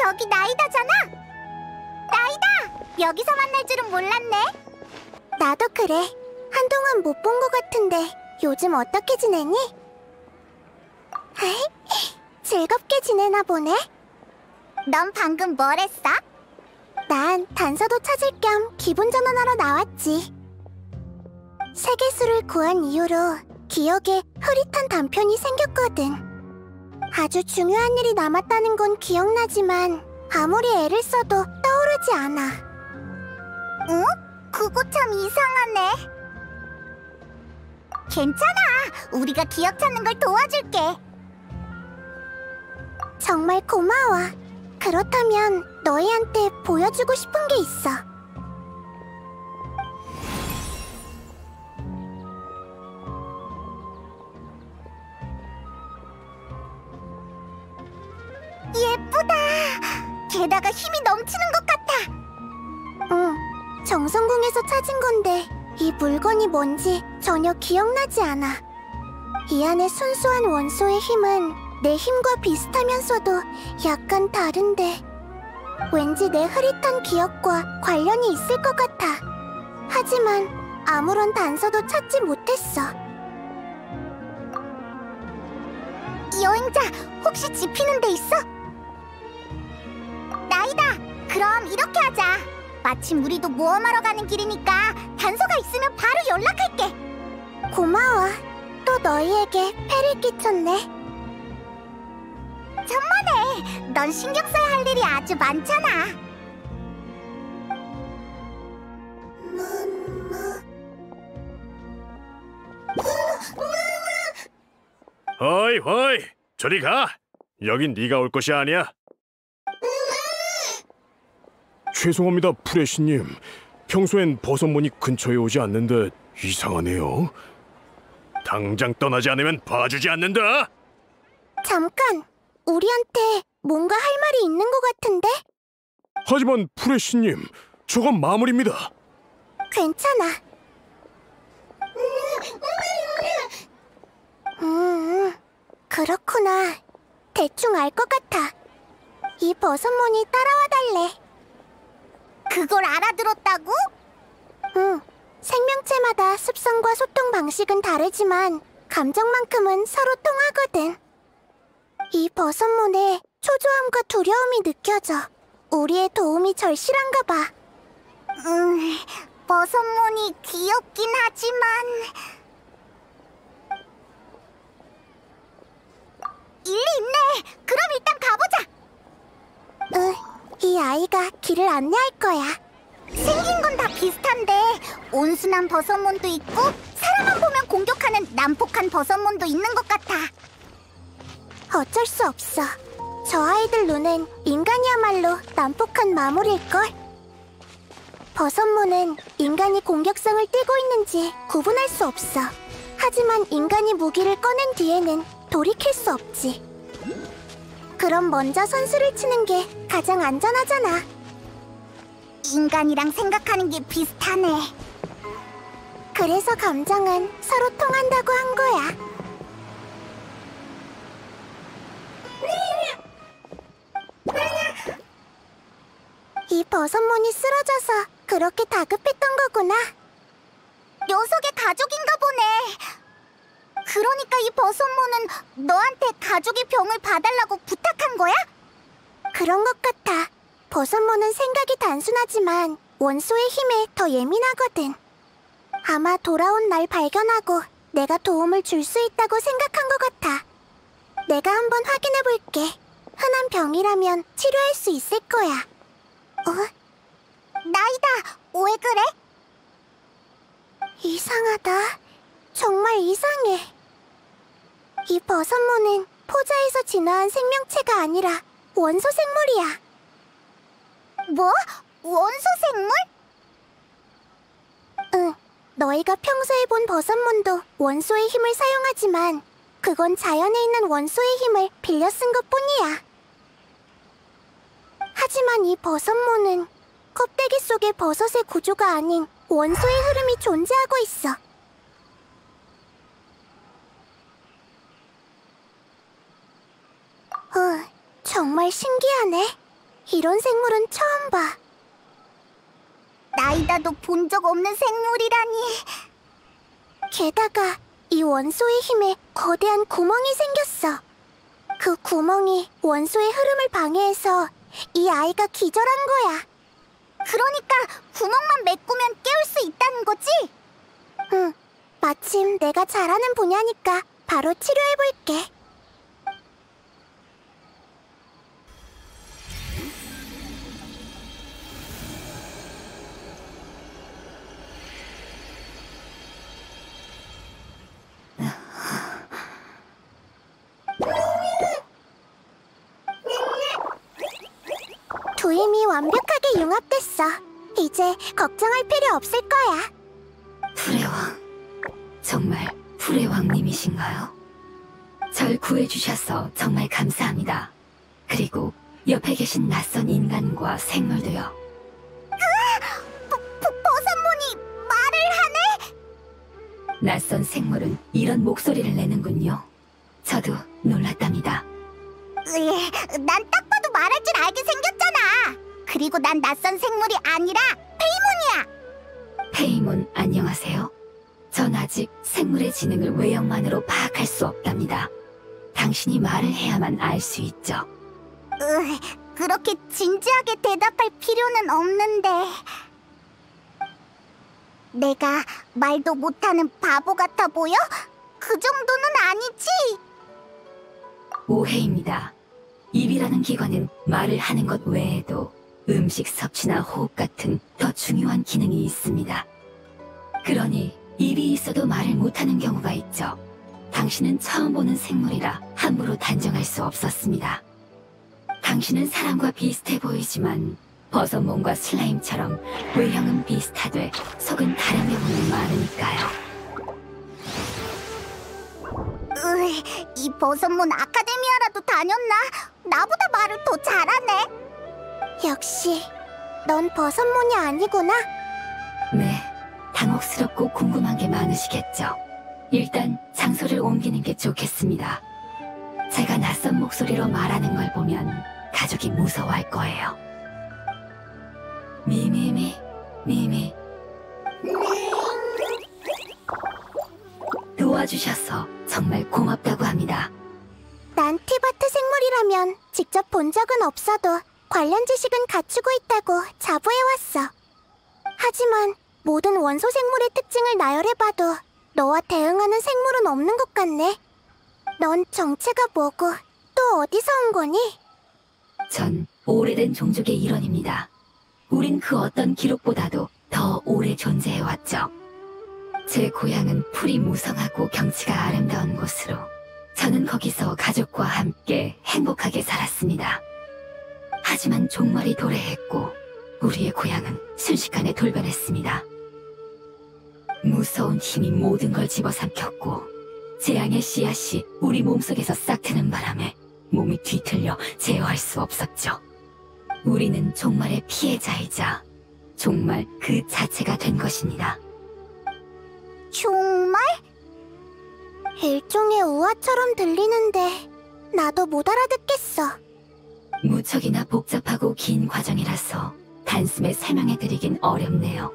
저기 나이다잖아! 나이다! 여기서 만날 줄은 몰랐네. 나도 그래. 한동안 못 본 것 같은데 요즘 어떻게 지내니? 즐겁게 지내나 보네? 넌 방금 뭘 했어? 난 단서도 찾을 겸 기분 전환하러 나왔지. 세계수를 구한 이후로 기억에 흐릿한 단편이 생겼거든. 아주 중요한 일이 남았다는 건 기억나지만 아무리 애를 써도 떠오르지 않아. 응? 그거 참 이상하네. 괜찮아. 우리가 기억 찾는 걸 도와줄게. 정말 고마워. 그렇다면 너희한테 보여주고 싶은 게 있어. 예쁘다. 게다가 힘이 넘치는 것 같아. 응, 정성궁에서 찾은 건데 이 물건이 뭔지 전혀 기억나지 않아. 이 안에 순수한 원소의 힘은 내 힘과 비슷하면서도 약간 다른데 왠지 내 흐릿한 기억과 관련이 있을 것 같아. 하지만 아무런 단서도 찾지 못했어. 여행자, 혹시 지피는 데 있어? 나이다! 그럼 이렇게 하자. 마침 우리도 모험하러 가는 길이니까 단서가 있으면 바로 연락할게. 고마워. 또 너희에게 폐를 끼쳤네. 천만에! 넌 신경 써야 할 일이 아주 많잖아. 허이 허이, 저리 가. 여긴 네가 올 곳이 아니야. 죄송합니다, 프레시님. 평소엔 버섯문이 근처에 오지 않는데 이상하네요. 당장 떠나지 않으면 봐주지 않는다. 잠깐! 우리한테 뭔가 할 말이 있는 것 같은데? 하지만 프레시님, 저건 마물입니다. 괜찮아. 그렇구나. 대충 알 것 같아. 이 버섯몬이 따라와 달래. 그걸 알아들었다고? 응. 생명체마다 습성과 소통 방식은 다르지만 감정만큼은 서로 통하거든. 이 버섯몬에 초조함과 두려움이 느껴져. 우리의 도움이 절실한가 봐. 버섯몬이 귀엽긴 하지만... 일리 있네. 그럼 일단 가보자. 이 아이가 길을 안내할 거야. 생긴 건 다 비슷한데 온순한 버섯몬도 있고 사람만 보면 공격하는 난폭한 버섯몬도 있는 것 같아. 어쩔 수 없어. 저 아이들 눈엔 인간이야말로 난폭한 마물일걸. 버섯몬은 인간이 공격성을 띠고 있는지 구분할 수 없어. 하지만 인간이 무기를 꺼낸 뒤에는 돌이킬 수 없지. 그럼 먼저 선수를 치는 게 가장 안전하잖아. 인간이랑 생각하는 게 비슷하네. 그래서 감정은 서로 통한다고 한 거야. 이 버섯몬이 쓰러져서 그렇게 다급했던 거구나. 녀석의 가족인가 보네. 그러니까 이 버섯몬은 너한테 가족의 병을 봐달라고 부탁한 거야? 그런 것 같아. 버섯몬은 생각이 단순하지만 원소의 힘에 더 예민하거든. 아마 돌아온 날 발견하고 내가 도움을 줄 수 있다고 생각한 것 같아. 내가 한번 확인해 볼게. 흔한 병이라면 치료할 수 있을 거야. 나이다, 왜 그래? 이상하다. 정말 이상해. 이 버섯몬은 포자에서 진화한 생명체가 아니라 원소 생물이야. 뭐? 원소 생물? 응. 너희가 평소에 본 버섯몬도 원소의 힘을 사용하지만 그건 자연에 있는 원소의 힘을 빌려 쓴 것뿐이야. 하지만 이 버섯몬은 껍데기 속의 버섯의 구조가 아닌 원소의 흐름이 존재하고 있어. 정말 신기하네. 이런 생물은 처음 봐. 나이다도 본 적 없는 생물이라니. 게다가 이 원소의 힘에 거대한 구멍이 생겼어. 그 구멍이 원소의 흐름을 방해해서 이 아이가 기절한 거야. 그러니까 구멍만 메꾸면 깨울 수 있다는 거지? 응, 마침 내가 잘하는 분야니까 바로 치료해볼게. 두 힘이 완벽하게 융합됐어. 이제 걱정할 필요 없을 거야. 불의왕, 정말 불의왕님이신가요? 절 구해주셔서 정말 감사합니다. 그리고 옆에 계신 낯선 인간과 생물도요. 버섯몬이 말을 하네? 낯선 생물은 이런 목소리를 내는군요. 저도 놀랐답니다. 난 딱 봐도 말할 줄 알게 생겼잖아. 그리고 난 낯선 생물이 아니라 페이몬이야. 페이몬 안녕하세요. 전 아직 생물의 지능을 외형만으로 파악할 수 없답니다. 당신이 말을 해야만 알 수 있죠. 그렇게 진지하게 대답할 필요는 없는데. 내가 말도 못하는 바보 같아 보여? 그 정도는 아니지? 오해입니다. 입이라는 기관은 말을 하는 것 외에도 음식 섭취나 호흡 같은 더 중요한 기능이 있습니다. 그러니 입이 있어도 말을 못하는 경우가 있죠. 당신은 처음 보는 생물이라 함부로 단정할 수 없었습니다. 당신은 사람과 비슷해 보이지만 버섯몬과 슬라임처럼 외형은 비슷하되 속은 다른 경우는 많으니까요. 이 버섯몬 아카데미아라도 다녔나? 나보다 말을 더 잘하네. 역시 넌 버섯몬이 아니구나. 네, 당혹스럽고 궁금한 게 많으시겠죠. 일단 장소를 옮기는 게 좋겠습니다. 제가 낯선 목소리로 말하는 걸 보면 가족이 무서워할 거예요. 미미미, 미미. 도와주셔서 정말 고맙다고 합니다. 난 티바트 생물이라면 직접 본 적은 없어도 관련 지식은 갖추고 있다고 자부해왔어. 하지만 모든 원소 생물의 특징을 나열해봐도 너와 대응하는 생물은 없는 것 같네. 넌 정체가 뭐고 또 어디서 온 거니? 전 오래된 종족의 일원입니다. 우린 그 어떤 기록보다도 더 오래 존재해왔죠. 제 고향은 풀이 무성하고 경치가 아름다운 곳으로 저는 거기서 가족과 함께 행복하게 살았습니다. 하지만 종말이 도래했고 우리의 고향은 순식간에 돌변했습니다. 무서운 힘이 모든 걸 집어삼켰고 재앙의 씨앗이 우리 몸속에서 싹트는 바람에 몸이 뒤틀려 제어할 수 없었죠. 우리는 종말의 피해자이자 종말 그 자체가 된 것입니다. 정말? 일종의 우화처럼 들리는데 나도 못 알아듣겠어. 무척이나 복잡하고 긴 과정이라서 단숨에 설명해드리긴 어렵네요.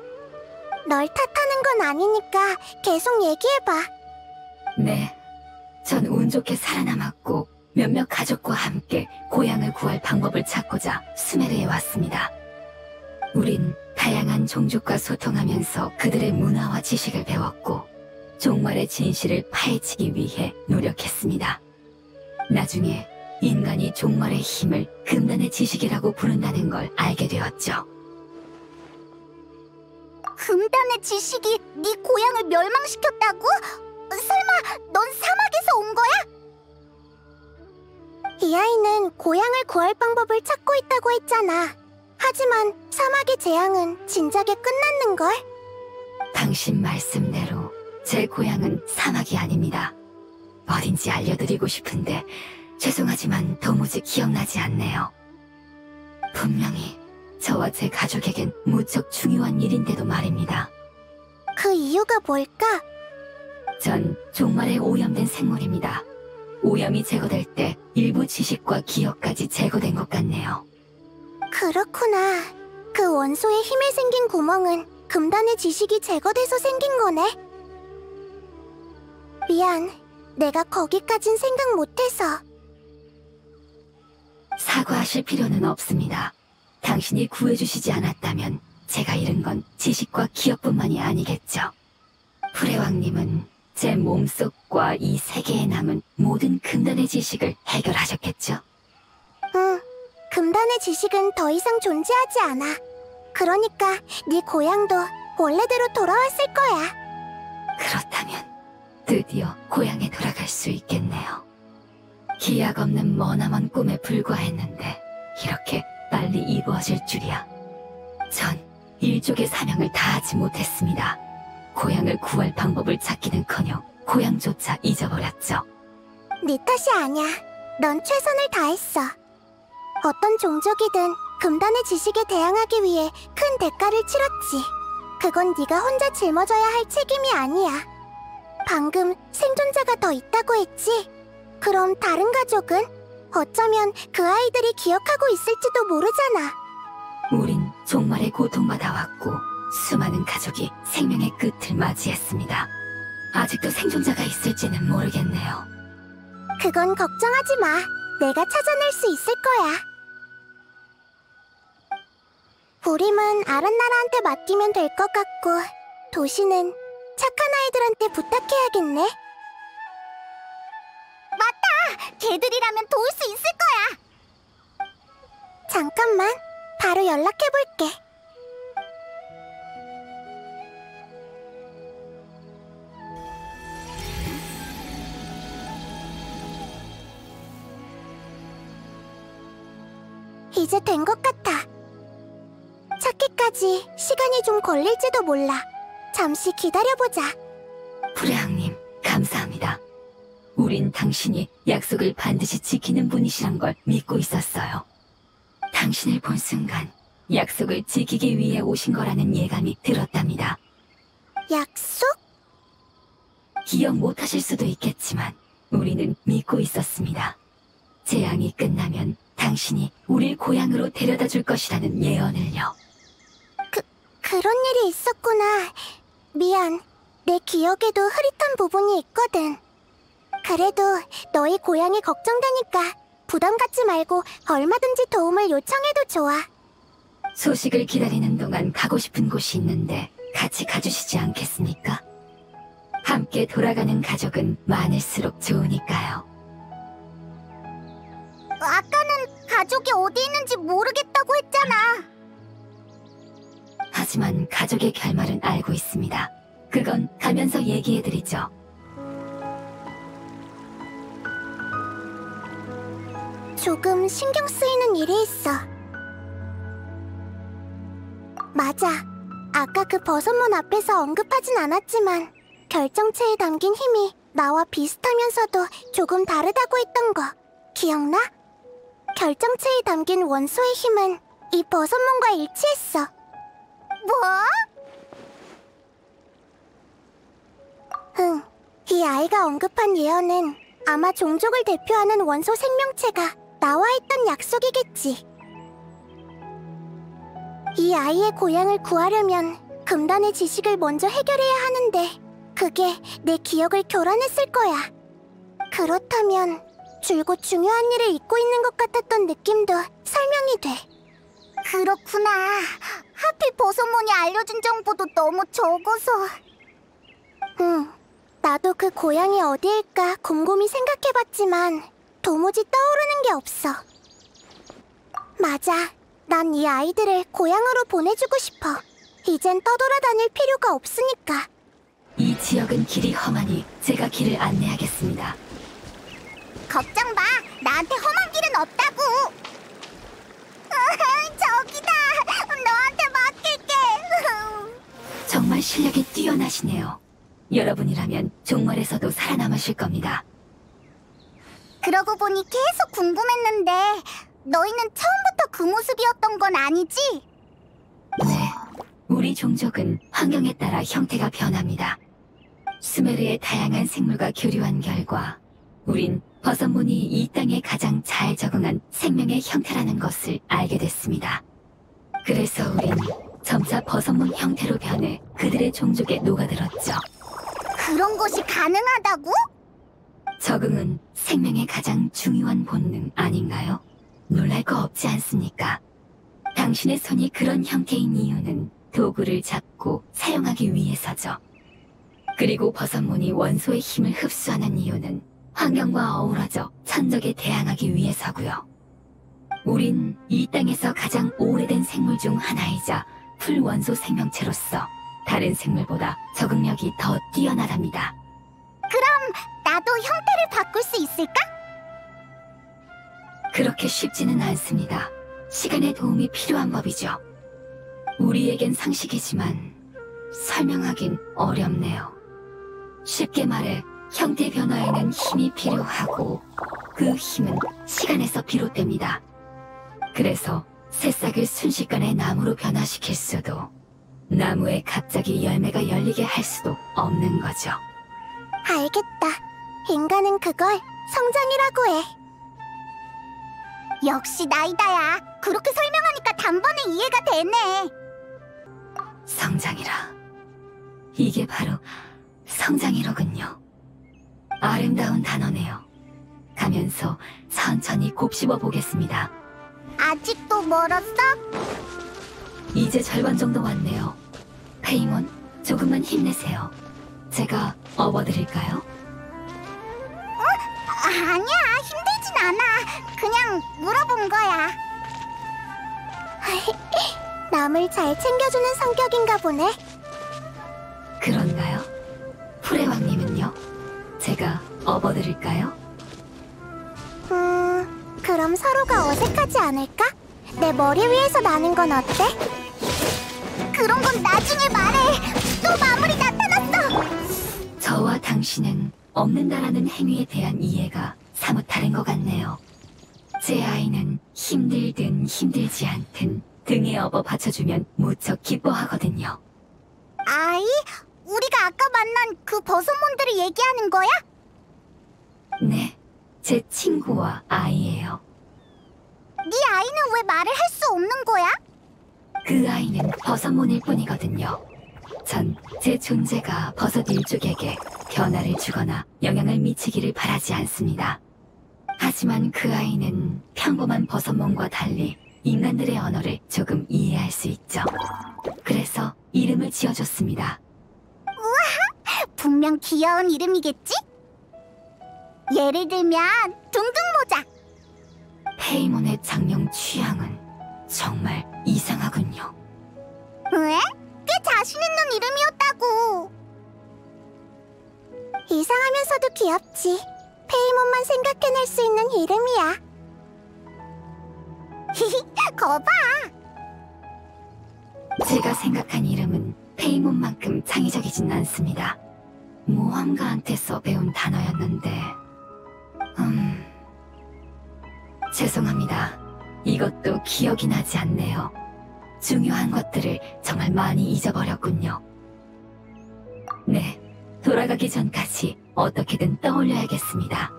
널 탓하는 건 아니니까 계속 얘기해봐. 네, 전 운 좋게 살아남았고 몇몇 가족과 함께 고향을 구할 방법을 찾고자 수메르에 왔습니다. 우린 다양한 종족과 소통하면서 그들의 문화와 지식을 배웠고 종말의 진실을 파헤치기 위해 노력했습니다. 나중에 인간이 종말의 힘을 금단의 지식이라고 부른다는 걸 알게 되었죠. 금단의 지식이 네 고향을 멸망시켰다고? 설마 넌 사막에서 온 거야? 이 아이는 고향을 구할 방법을 찾고 있다고 했잖아. 하지만 사막의 재앙은 진작에 끝났는걸? 당신 말씀대로 제 고향은 사막이 아닙니다. 어딘지 알려드리고 싶은데 죄송하지만 도무지 기억나지 않네요. 분명히 저와 제 가족에겐 무척 중요한 일인데도 말입니다. 그 이유가 뭘까? 전 종말에 오염된 생물입니다. 오염이 제거될 때 일부 지식과 기억까지 제거된 것 같네요. 그렇구나. 그 원소의 힘에 생긴 구멍은 금단의 지식이 제거돼서 생긴 거네. 미안, 내가 거기까진 생각 못해서. 사과하실 필요는 없습니다. 당신이 구해주시지 않았다면 제가 잃은 건 지식과 기억뿐만이 아니겠죠. 불의왕님은 제 몸속과 이 세계에 남은 모든 금단의 지식을 해결하셨겠죠. 응, 금단의 지식은 더 이상 존재하지 않아. 그러니까 네 고향도 원래대로 돌아왔을 거야. 그렇다면 드디어 고향에 돌아갈 수 있겠네요. 기약 없는 머나먼 꿈에 불과했는데 이렇게 빨리 이루어질 줄이야. 전 일족의 사명을 다하지 못했습니다. 고향을 구할 방법을 찾기는커녕 고향조차 잊어버렸죠. 네 탓이 아니야. 넌 최선을 다했어. 어떤 종족이든 금단의 지식에 대항하기 위해 큰 대가를 치렀지. 그건 네가 혼자 짊어져야 할 책임이 아니야. 방금 생존자가 더 있다고 했지? 그럼 다른 가족은? 어쩌면 그 아이들이 기억하고 있을지도 모르잖아. 우린 종말의 고통받아 왔고 수많은 가족이 생명의 끝을 맞이했습니다. 아직도 생존자가 있을지는 모르겠네요. 그건 걱정하지 마. 내가 찾아낼 수 있을 거야. 우림은 아란나라한테 맡기면 될 것 같고 도시는 착한 아이들한테 부탁해야겠네. 맞다! 걔들이라면 도울 수 있을 거야. 잠깐만, 바로 연락해볼게. 이제 된 것 같아. 찾기까지 시간이 좀 걸릴지도 몰라. 잠시 기다려보자. 불의왕님, 감사합니다. 우린 당신이 약속을 반드시 지키는 분이시란 걸 믿고 있었어요. 당신을 본 순간 약속을 지키기 위해 오신 거라는 예감이 들었답니다. 약속? 기억 못하실 수도 있겠지만 우리는 믿고 있었습니다. 재앙이 끝나면 당신이 우릴 고향으로 데려다 줄 것이라는 예언을요. 그런 일이 있었구나. 미안. 내 기억에도 흐릿한 부분이 있거든. 그래도 너희 고향이 걱정되니까 부담 갖지 말고 얼마든지 도움을 요청해도 좋아. 소식을 기다리는 동안 가고 싶은 곳이 있는데 같이 가주시지 않겠습니까? 함께 돌아가는 가족은 많을수록 좋으니까요. 아까는 가족이 어디 있는지 모르겠다고 했잖아. 하지만 가족의 결말은 알고 있습니다. 그건 가면서 얘기해드리죠. 조금 신경 쓰이는 일이 있어. 맞아. 아까 그 버섯문 앞에서 언급하진 않았지만 결정체에 담긴 힘이 나와 비슷하면서도 조금 다르다고 했던 거 기억나? 결정체에 담긴 원소의 힘은 이 버섯문과 일치했어. 뭐? 응, 이 아이가 언급한 예언은 아마 종족을 대표하는 원소 생명체가 나와 했던 약속이겠지. 이 아이의 고향을 구하려면 금단의 지식을 먼저 해결해야 하는데 그게 내 기억을 교란했을 거야. 그렇다면 줄곧 중요한 일을 잊고 있는 것 같았던 느낌도 설명이 돼. 그렇구나. 하필 버섯몬이 알려준 정보도 너무 적어서. 응, 나도 그 고향이 어디일까 곰곰이 생각해봤지만 도무지 떠오르는 게 없어. 맞아. 난 이 아이들을 고향으로 보내주고 싶어. 이젠 떠돌아다닐 필요가 없으니까. 이 지역은 길이 험하니 제가 길을 안내하겠습니다. 걱정 마. 나한테 험한 길은 없다고. 저기다. 너한테 맡길게. 정말 실력이 뛰어나시네요. 여러분이라면 종말에서도 살아남으실 겁니다. 그러고 보니 계속 궁금했는데 너희는 처음부터 그 모습이었던 건 아니지? 네, 우리 종족은 환경에 따라 형태가 변합니다. 수메르의 다양한 생물과 교류한 결과 우린 버섯몬이 이 땅에 가장 잘 적응한 생명의 형태라는 것을 알게 됐습니다. 그래서 우린 점차 버섯몬 형태로 변해 그들의 종족에 녹아들었죠. 그런 것이 가능하다고? 적응은 생명의 가장 중요한 본능 아닌가요? 놀랄 거 없지 않습니까? 당신의 손이 그런 형태인 이유는 도구를 잡고 사용하기 위해서죠. 그리고 버섯몬이 원소의 힘을 흡수하는 이유는 환경과 어우러져 천적에 대항하기 위해서고요. 우린 이 땅에서 가장 오래된 생물 중 하나이자 풀원소 생명체로서 다른 생물보다 적응력이 더 뛰어나답니다. 그럼 나도 형태를 바꿀 수 있을까? 그렇게 쉽지는 않습니다. 시간의 도움이 필요한 법이죠. 우리에겐 상식이지만 설명하긴 어렵네요. 쉽게 말해 형태 변화에는 힘이 필요하고 그 힘은 시간에서 비롯됩니다. 그래서 새싹을 순식간에 나무로 변화시킬 수도 나무에 갑자기 열매가 열리게 할 수도 없는 거죠. 알겠다. 인간은 그걸 성장이라고 해. 역시 나이다야. 그렇게 설명하니까 단번에 이해가 되네. 성장이라. 이게 바로 성장이로군요. 아름다운 단어네요. 가면서 천천히 곱씹어 보겠습니다. 아직도 멀었어? 이제 절반 정도 왔네요. 페이몬, 조금만 힘내세요. 제가 업어드릴까요? 아니야, 힘들진 않아. 그냥 물어본 거야. 남을 잘 챙겨주는 성격인가 보네. 그런가요? 프레왕님은요? 제가 업어드릴까요? 그럼 서로가 어색하지 않을까? 내 머리 위에서 나는 건 어때? 그런 건 나중에 말해. 또 마무리 나타났어. 저와 당신은 없는다라는 행위에 대한 이해가 사뭇 다른 것 같네요. 제 아이는 힘들든 힘들지 않든 등에 업어 받쳐주면 무척 기뻐하거든요. 아이? 우리가 아까 만난 그 버섯몬들을 얘기하는 거야? 네, 제 친구와 아이예요. 네 아이는 왜 말을 할 수 없는 거야? 그 아이는 버섯몬일 뿐이거든요. 전 제 존재가 버섯 일족에게 변화를 주거나 영향을 미치기를 바라지 않습니다. 하지만 그 아이는 평범한 버섯몬과 달리 인간들의 언어를 조금 이해할 수 있죠. 그래서 이름을 지어줬습니다. 분명 귀여운 이름이겠지? 예를 들면 둥둥모자. 페이몬의 장명 취향은 정말 이상하군요. 왜? 꽤 자신 있는 이름이었다고. 이상하면서도 귀엽지. 페이몬만 생각해낼 수 있는 이름이야. 거봐. 제가 생각한 이름은 페이몬만큼 창의적이진 않습니다. 모험가한테서 배운 단어였는데 죄송합니다. 이것도 기억이 나지 않네요. 중요한 것들을 정말 많이 잊어버렸군요. 네, 돌아가기 전까지 어떻게든 떠올려야겠습니다.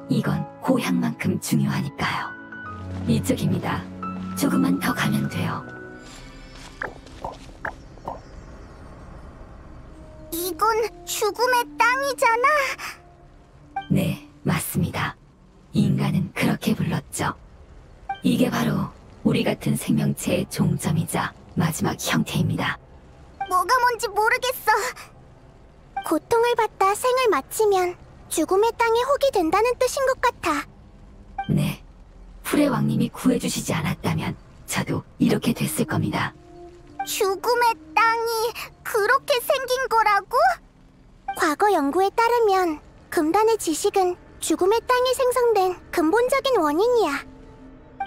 이건 고향만큼 중요하니까요. 이쪽입니다. 조금만 더 가면 돼요. 이건 죽음의 땅이잖아. 네, 맞습니다. 인간은 그렇게 불렀죠. 이게 바로 우리 같은 생명체의 종점이자 마지막 형태입니다. 뭐가 뭔지 모르겠어. 고통을 받다 생을 마치면 죽음의 땅이 혹이 된다는 뜻인 것 같아. 네, 풀의 왕님이 구해주시지 않았다면 저도 이렇게 됐을 겁니다. 죽음의 땅이 그렇게 생긴 거라고? 과거 연구에 따르면 금단의 지식은 죽음의 땅이 생성된 근본적인 원인이야.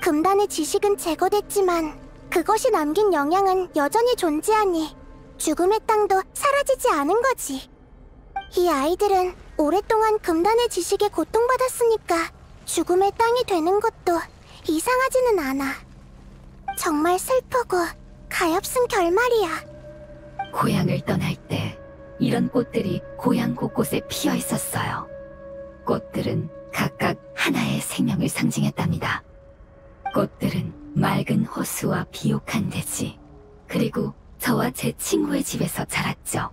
금단의 지식은 제거됐지만 그것이 남긴 영향은 여전히 존재하니 죽음의 땅도 사라지지 않은 거지. 이 아이들은 오랫동안 금단의 지식에 고통받았으니까 죽음의 땅이 되는 것도 이상하지는 않아. 정말 슬프고 가엾은 결말이야. 고향을 떠날 때 이런 꽃들이 고향 곳곳에 피어 있었어요. 꽃들은 각각 하나의 생명을 상징했답니다. 꽃들은 맑은 호수와 비옥한 대지, 그리고 저와 제 친구의 집에서 자랐죠.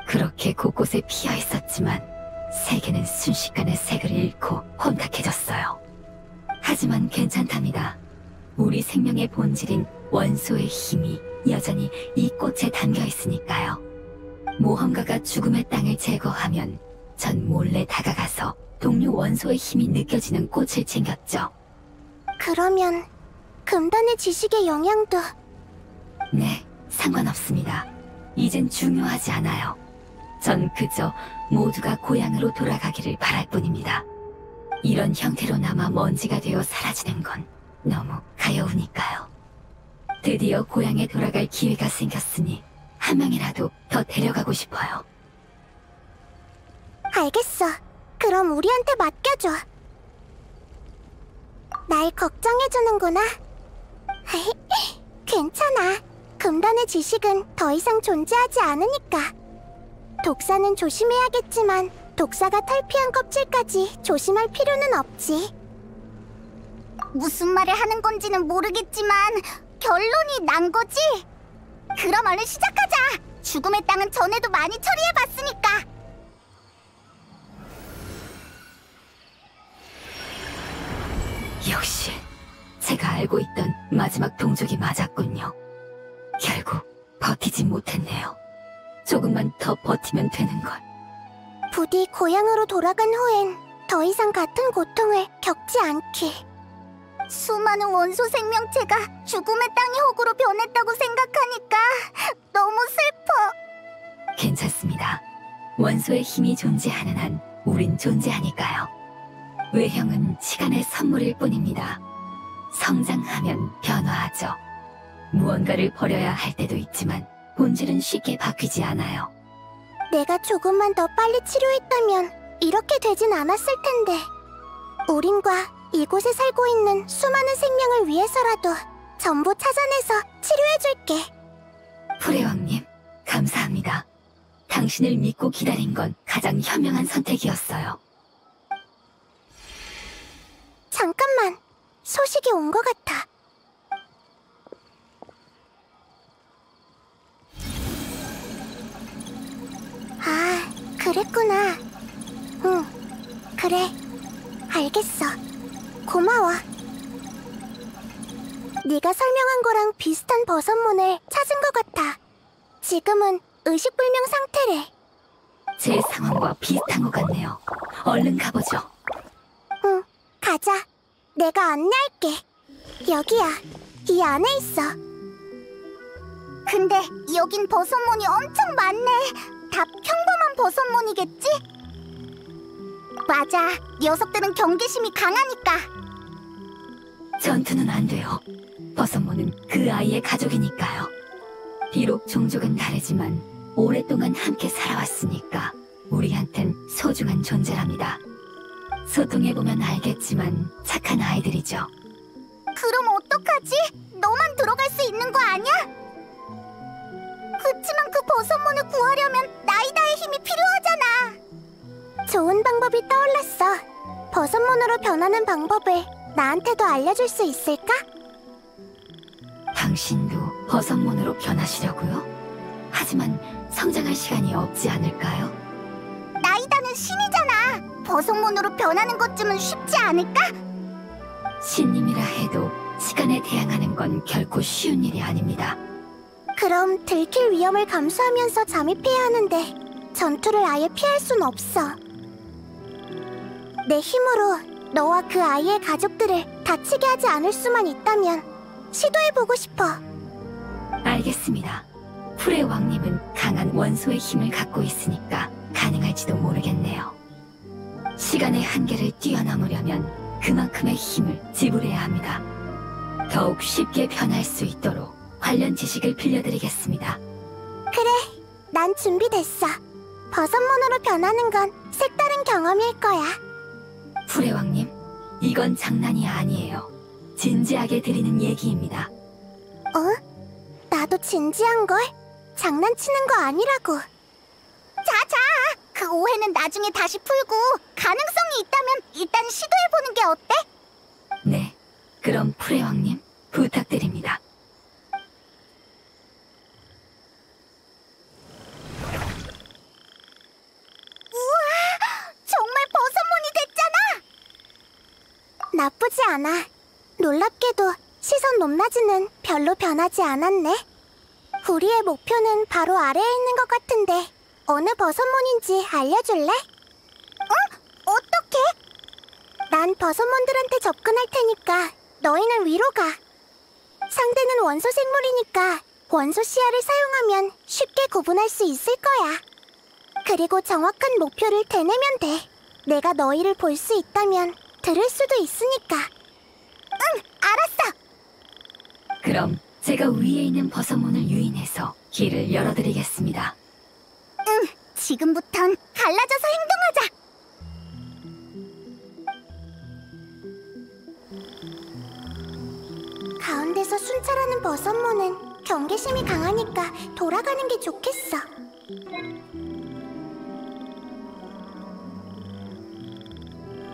그렇게 곳곳에 피어 있었지만 세계는 순식간에 색을 잃고 혼탁해졌어요. 하지만 괜찮답니다. 우리 생명의 본질인 원소의 힘이 여전히 이 꽃에 담겨 있으니까요. 모험가가 죽음의 땅을 제거하면 전 몰래 다가가서 동료 원소의 힘이 느껴지는 꽃을 챙겼죠. 그러면 금단의 지식의 영향도... 네, 상관없습니다. 이젠 중요하지 않아요. 전 그저 모두가 고향으로 돌아가기를 바랄 뿐입니다. 이런 형태로나마 먼지가 되어 사라지는 건 너무 가여우니까요. 드디어 고향에 돌아갈 기회가 생겼으니 한 명이라도 더 데려가고 싶어요. 알겠어. 그럼 우리한테 맡겨줘. 날 걱정해주는구나. 괜찮아. 금단의 지식은 더 이상 존재하지 않으니까. 독사는 조심해야겠지만 독사가 탈피한 껍질까지 조심할 필요는 없지. 무슨 말을 하는 건지는 모르겠지만 결론이 난 거지? 그럼 얼른 시작하자. 죽음의 땅은 전에도 많이 처리해봤으니까. 역시 제가 알고 있던 마지막 동족이 맞았군요. 결국 버티지 못했네요. 조금만 더 버티면 되는걸. 부디 고향으로 돌아간 후엔 더 이상 같은 고통을 겪지 않길. 수많은 원소 생명체가 죽음의 땅의 호구로 변했다고 생각하니까 너무 슬퍼. 괜찮습니다. 원소의 힘이 존재하는 한 우린 존재하니까요. 외형은 시간의 선물일 뿐입니다. 성장하면 변화하죠. 무언가를 버려야 할 때도 있지만 본질은 쉽게 바뀌지 않아요. 내가 조금만 더 빨리 치료했다면 이렇게 되진 않았을 텐데. 우린과 이곳에 살고 있는 수많은 생명을 위해서라도 전부 찾아내서 치료해줄게. 프레왕님, 감사합니다. 당신을 믿고 기다린 건 가장 현명한 선택이었어요. 잠깐만, 소식이 온 것 같아. 아, 그랬구나. 응, 그래. 알겠어. 고마워. 네가 설명한 거랑 비슷한 버섯문을 찾은 것 같아. 지금은 의식불명 상태래. 제 상황과 비슷한 것 같네요. 얼른 가보죠. 응, 가자. 내가 안내할게. 여기야. 이 안에 있어. 근데 여긴 버섯문이 엄청 많네. 다 평범한 버섯문이겠지? 맞아. 녀석들은 경계심이 강하니까. 전투는 안 돼요. 버섯모는 그 아이의 가족이니까요. 비록 종족은 다르지만 오랫동안 함께 살아왔으니까 우리한텐 소중한 존재랍니다. 소통해보면 알겠지만 착한 아이들이죠. 그럼 어떡하지? 너만 들어갈 수 있는 거 아니야? 그치만 그 버섯문을 구하려면 나이다의 힘이 필요하잖아. 좋은 방법이 떠올랐어. 버섯문으로 변하는 방법을 나한테도 알려줄 수 있을까? 당신도 버섯문으로 변하시려고요? 하지만 성장할 시간이 없지 않을까요? 나이다는 신이잖아. 버섯문으로 변하는 것쯤은 쉽지 않을까? 신님이라 해도 시간에 대항하는 건 결코 쉬운 일이 아닙니다. 그럼 들킬 위험을 감수하면서 잠입해야 하는데 전투를 아예 피할 순 없어. 내 힘으로 너와 그 아이의 가족들을 다치게 하지 않을 수만 있다면 시도해보고 싶어. 알겠습니다. 풀의 왕님은 강한 원소의 힘을 갖고 있으니까 가능할지도 모르겠네요. 시간의 한계를 뛰어넘으려면 그만큼의 힘을 지불해야 합니다. 더욱 쉽게 변할 수 있도록 관련 지식을 빌려드리겠습니다. 그래, 난 준비됐어. 버섯문으로 변하는 건 색다른 경험일 거야. 풀의 왕님, 이건 장난이 아니에요. 진지하게 드리는 얘기입니다. 어? 나도 진지한걸? 장난치는 거 아니라고. 자자, 그 오해는 나중에 다시 풀고 가능성이 있다면 일단 시도해보는 게 어때? 네, 그럼 프레왕님 부탁드립니다. 우와, 정말 버섯몬이 됐잖아! 나쁘지 않아. 놀랍게도 시선 높낮이는 별로 변하지 않았네. 우리의 목표는 바로 아래에 있는 것 같은데 어느 버섯몬인지 알려줄래? 응? 어떻게? 난 버섯몬들한테 접근할 테니까 너희는 위로 가. 상대는 원소 생물이니까 원소 시야를 사용하면 쉽게 구분할 수 있을 거야. 그리고 정확한 목표를 되뇌면 돼. 내가 너희를 볼 수 있다면 들을 수도 있으니까. 응, 알았어. 그럼 제가 위에 있는 버섯문을 유인해서 길을 열어드리겠습니다. 응, 지금부턴 갈라져서 행동하자. 가운데서 순찰하는 버섯몬은 경계심이 강하니까 돌아가는 게 좋겠어.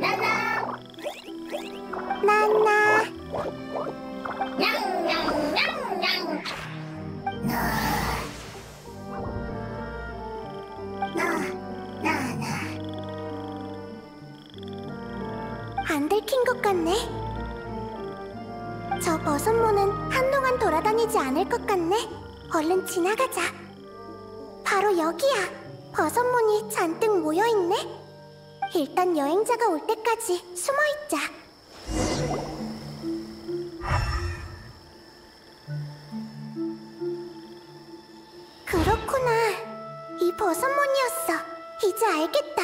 나나 안 들킨 것 같네. 저 버섯몬은 한동안 돌아다니지 않을 것 같네. 얼른 지나가자. 바로 여기야. 버섯몬이 잔뜩 모여있네. 일단 여행자가 올 때까지 숨어있자. 그렇구나. 이 버섯몬이었어. 이제 알겠다.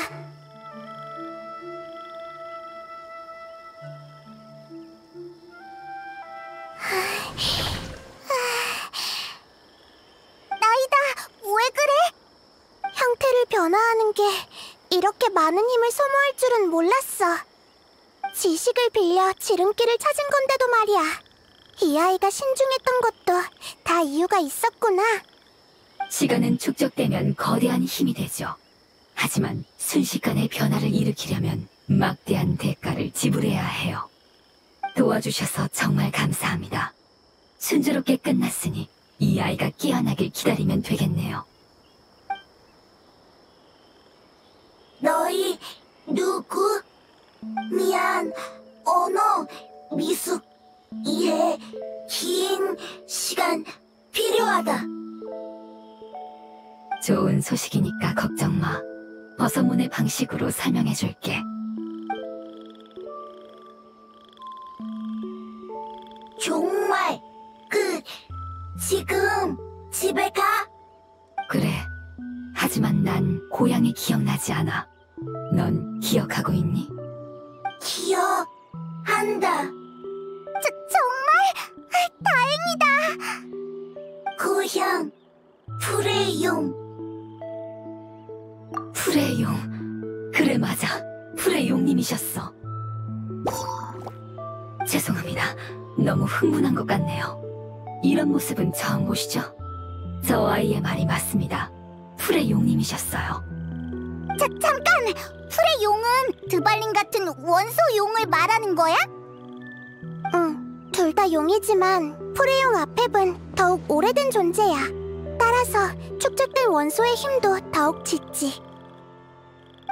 나이다, 왜 그래? 형태를 변화하는 게 이렇게 많은 힘을 소모할 줄은 몰랐어. 지식을 빌려 지름길을 찾은 건데도 말이야. 이 아이가 신중했던 것도 다 이유가 있었구나. 시간은 축적되면 거대한 힘이 되죠. 하지만 순식간에 변화를 일으키려면 막대한 대가를 지불해야 해요. 도와주셔서 정말 감사합니다. 순조롭게 끝났으니 이 아이가 깨어나길 기다리면 되겠네요. 너희 누구? 미안, 언어, 미숙, 이해, 긴 시간 필요하다. 좋은 소식이니까 걱정 마. 버섯문의 방식으로 설명해줄게. 정말 지금 집에 가? 그래. 하지만 난 고향이 기억나지 않아. 넌 기억하고 있니? 기억한다. 정말 다행이다. 고향 프레용. 프레용. 그래 맞아. 프레용님이셨어. 죄송합니다. 너무 흥분한 것 같네요. 이런 모습은 처음 보시죠? 저 아이의 말이 맞습니다. 프레용님이셨어요. 잠깐! 프레용은 드발린 같은 원소 용을 말하는 거야? 응, 둘 다 용이지만 프레용 아펩은 더욱 오래된 존재야. 따라서 축적된 원소의 힘도 더욱 짙지.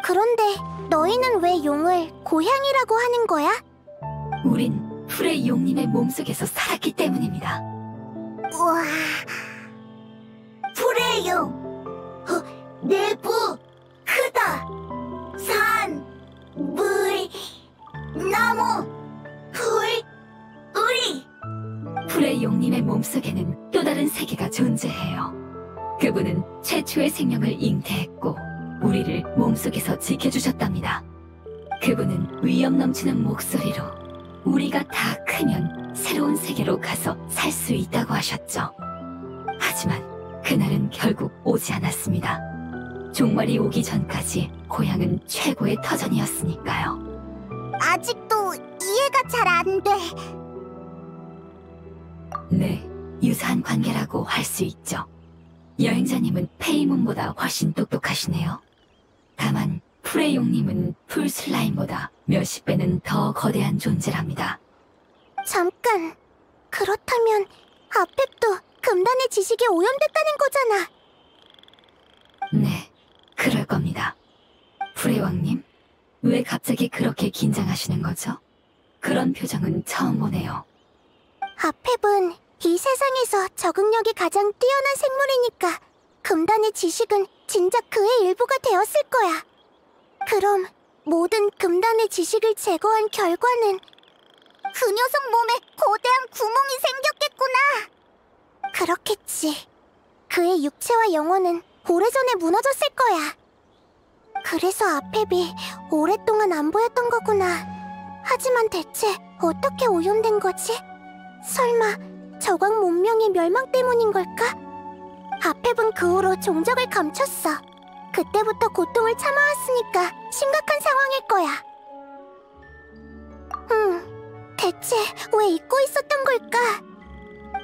그런데 너희는 왜 용을 고향이라고 하는 거야? 우린 프레용님의 몸속에서 살았기 때문입니다. 우와... 프레용! 내부 크다! 산, 물, 나무, 불, 우리! 프레용님의 몸속에는 또 다른 세계가 존재해요. 그분은 최초의 생명을 잉태했고 우리를 몸속에서 지켜주셨답니다. 그분은 위험 넘치는 목소리로 우리가 다 크면 새로운 세계로 가서 살 수 있다고 하셨죠. 하지만 그날은 결국 오지 않았습니다. 종말이 오기 전까지 고향은 최고의 터전이었으니까요. 아직도 이해가 잘 안 돼. 네, 유사한 관계라고 할 수 있죠. 여행자님은 페이몬보다 훨씬 똑똑하시네요. 다만 프레용님은 풀 슬라임보다 몇십 배는 더 거대한 존재랍니다. 잠깐, 그렇다면 아펩도 금단의 지식에 오염됐다는 거잖아. 네, 그럴 겁니다. 프레왕님, 왜 갑자기 그렇게 긴장하시는 거죠? 그런 표정은 처음 보네요. 아펩은 이 세상에서 적응력이 가장 뛰어난 생물이니까 금단의 지식은 진작 그의 일부가 되었을 거야. 그럼 모든 금단의 지식을 제거한 결과는 그 녀석 몸에 거대한 구멍이 생겼겠구나. 그렇겠지. 그의 육체와 영혼은 오래전에 무너졌을 거야. 그래서 아펩이 오랫동안 안 보였던 거구나. 하지만 대체 어떻게 오염된 거지? 설마 저광 문명의 멸망 때문인 걸까? 아펩은 그 후로 종적을 감췄어. 그때부터 고통을 참아왔으니까 심각한 상황일 거야. 대체 왜 잊고 있었던 걸까?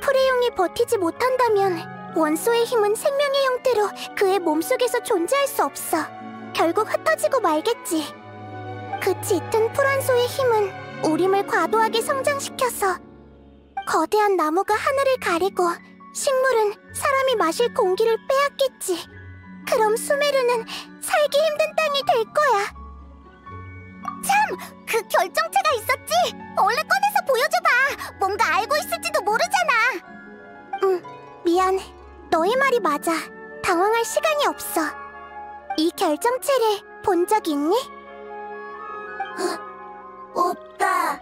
프레용이 버티지 못한다면 원소의 힘은 생명의 형태로 그의 몸속에서 존재할 수 없어. 결국 흩어지고 말겠지. 그 짙은 풀원소의 힘은 우림을 과도하게 성장시켜서 거대한 나무가 하늘을 가리고 식물은 사람이 마실 공기를 빼앗겠지. 그럼 수메르는 살기 힘든 땅이 될 거야. 참! 그 결정체가 있었지? 얼른 꺼내서 보여줘봐! 뭔가 알고 있을지도 모르잖아! 미안. 너의 말이 맞아. 당황할 시간이 없어. 이 결정체를 본 적 있니? 없다.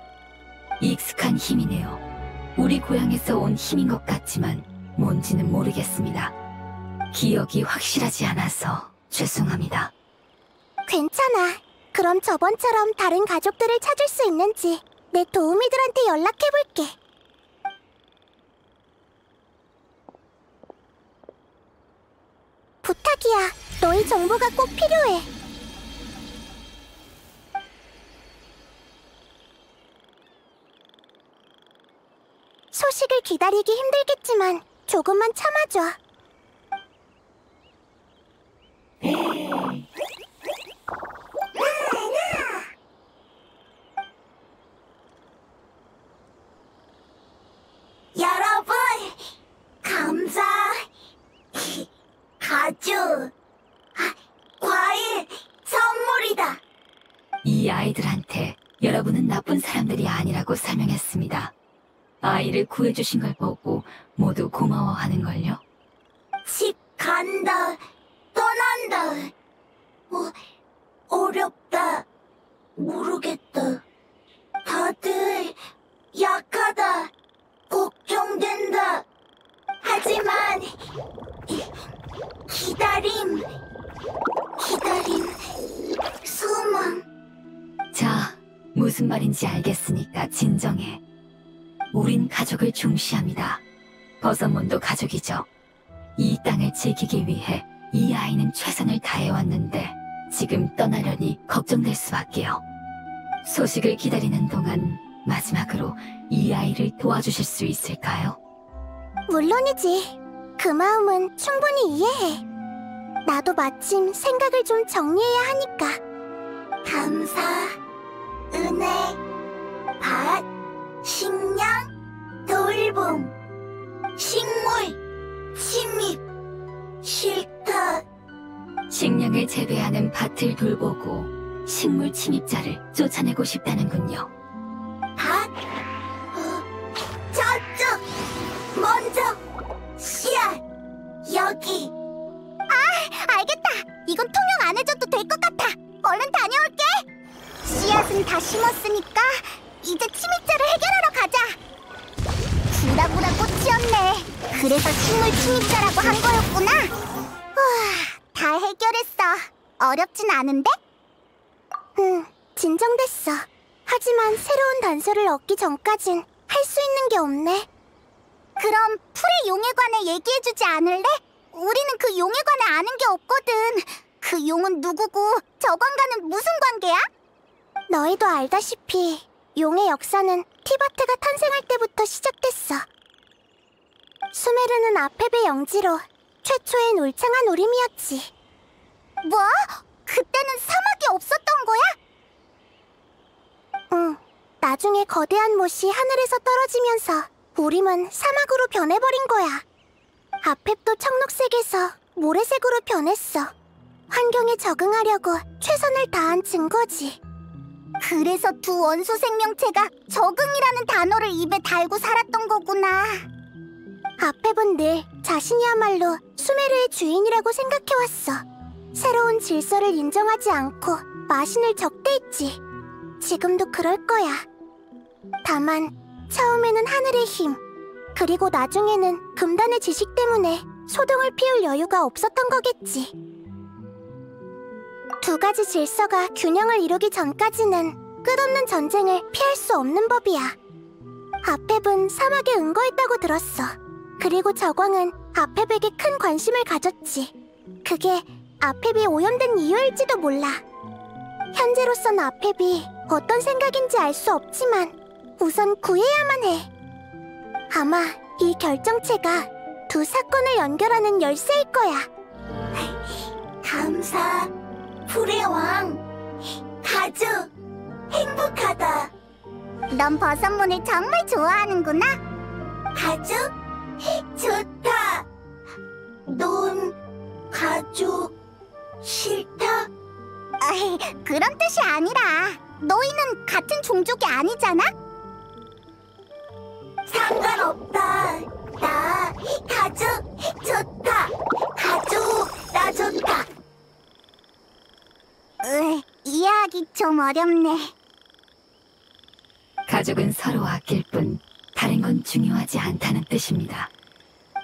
익숙한 힘이네요. 우리 고향에서 온 힘인 것 같지만 뭔지는 모르겠습니다. 기억이 확실하지 않아서 죄송합니다. 괜찮아. 그럼 저번처럼 다른 가족들을 찾을 수 있는지 내 도우미들한테 연락해볼게. 부탁이야. 너희 정보가 꼭 필요해. 소식을 기다리기 힘들겠지만 조금만 참아줘. 여러분, 감자, 가죽, 과일, 선물이다. 이 아이들한테 여러분은 나쁜 사람들이 아니라고 설명했습니다. 아이를 구해주신 걸 보고 모두 고마워하는걸요. 집 간다, 떠난다. 어렵다, 모르겠다. 다들 약하다, 걱정된다. 하지만 기다림, 소망. 자, 무슨 말인지 알겠으니까 진정해. 우린 가족을 중시합니다. 버섯몬도 가족이죠. 이 땅을 지키기 위해 이 아이는 최선을 다해왔는데 지금 떠나려니 걱정될 수밖에요. 소식을 기다리는 동안 마지막으로 이 아이를 도와주실 수 있을까요? 물론이지. 그 마음은 충분히 이해해. 나도 마침 생각을 좀 정리해야 하니까. 감사, 은혜, 밭, 식량, 돌봄, 식물, 침입, 싫다. 식량을 재배하는 밭을 돌보고 식물 침입자를 쫓아내고 싶다는군요. 밭, 저쪽, 먼저, 씨앗, 여기. 알겠다. 이건 투명 안 해줘도 될 것 같아. 얼른 다녀올게. 씨앗은 다 심었으니까 이제 침입자를 해결하러 가자. 구라구라 꽃이었네. 그래서 식물 침입자라고 한 거였구나. 우와, 다 해결했어. 어렵진 않은데? 진정됐어. 하지만 새로운 단서를 얻기 전까진 할 수 있는 게 없네. 그럼 풀의 용에 관해 얘기해주지 않을래? 우리는 그 용에 관해 아는 게 없거든. 그 용은 누구고 저광과는 무슨 관계야? 너희도 알다시피 용의 역사는 티바트가 탄생할 때부터 시작됐어. 수메르는 아펩의 영지로 최초의 울창한 우림이었지. 뭐? 그 그때는 사막이 없었던 거야? 응. 나중에 거대한 못이 하늘에서 떨어지면서 우림은 사막으로 변해버린 거야. 아펩도 청록색에서 모래색으로 변했어. 환경에 적응하려고 최선을 다한 증거지. 그래서 두 원소 생명체가 적응이라는 단어를 입에 달고 살았던 거구나. 아펩은 늘 자신이야말로 수메르의 주인이라고 생각해왔어. 새로운 질서를 인정하지 않고 마신을 적대했지. 지금도 그럴 거야. 다만 처음에는 하늘의 힘, 그리고 나중에는 금단의 지식 때문에 소동을 피울 여유가 없었던 거겠지. 두 가지 질서가 균형을 이루기 전까지는 끝없는 전쟁을 피할 수 없는 법이야. 아펩은 사막에 응거했다고 들었어. 그리고 저광은 아펩에게 큰 관심을 가졌지. 그게 아펩이 오염된 이유일지도 몰라. 현재로선 아펩이 어떤 생각인지 알 수 없지만 우선 구해야만 해. 아마 이 결정체가 두 사건을 연결하는 열쇠일 거야. 감사, 불의 왕. 가주, 행복하다. 넌 버섯문을 정말 좋아하는구나. 가주? 좋다. 넌 가주 싫다? 그런 뜻이 아니라 너희는 같은 종족이 아니잖아? 상관없다. 나 가주 좋다. 가주 나 좋다. 이해하기 좀 어렵네. 가족은 서로 아낄 뿐 다른 건 중요하지 않다는 뜻입니다.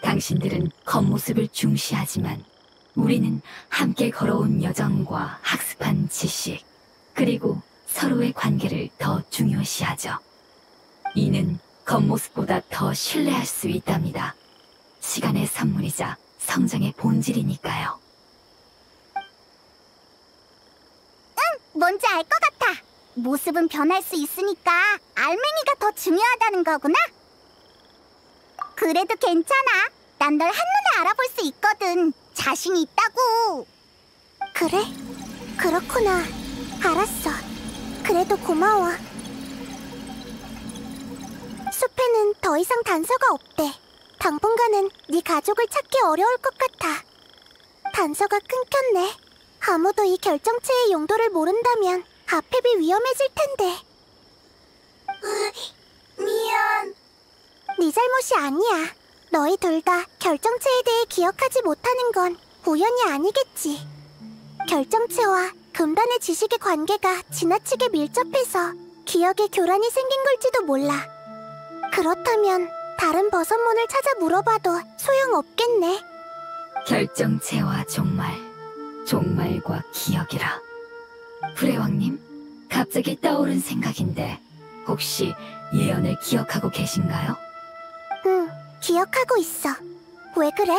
당신들은 겉모습을 중시하지만 우리는 함께 걸어온 여정과 학습한 지식, 그리고 서로의 관계를 더 중요시하죠. 이는 겉모습보다 더 신뢰할 수 있답니다. 시간의 선물이자 성장의 본질이니까요. 뭔지 알 것 같아. 모습은 변할 수 있으니까 알맹이가 더 중요하다는 거구나. 그래도 괜찮아. 난 널 한눈에 알아볼 수 있거든. 자신이 있다고. 그래? 그렇구나. 알았어. 그래도 고마워. 숲에는 더 이상 단서가 없대. 당분간은 네 가족을 찾기 어려울 것 같아. 단서가 끊겼네. 아무도 이 결정체의 용도를 모른다면 아펩이 위험해질 텐데. 미안. 네 잘못이 아니야. 너희 둘 다 결정체에 대해 기억하지 못하는 건 우연이 아니겠지. 결정체와 금단의 지식의 관계가 지나치게 밀접해서 기억에 교란이 생긴 걸지도 몰라. 그렇다면 다른 버섯문을 찾아 물어봐도 소용없겠네. 결정체와 종말, 종말과 기억이라. 불의왕님, 갑자기 떠오른 생각인데 혹시 예언을 기억하고 계신가요? 응, 기억하고 있어. 왜 그래?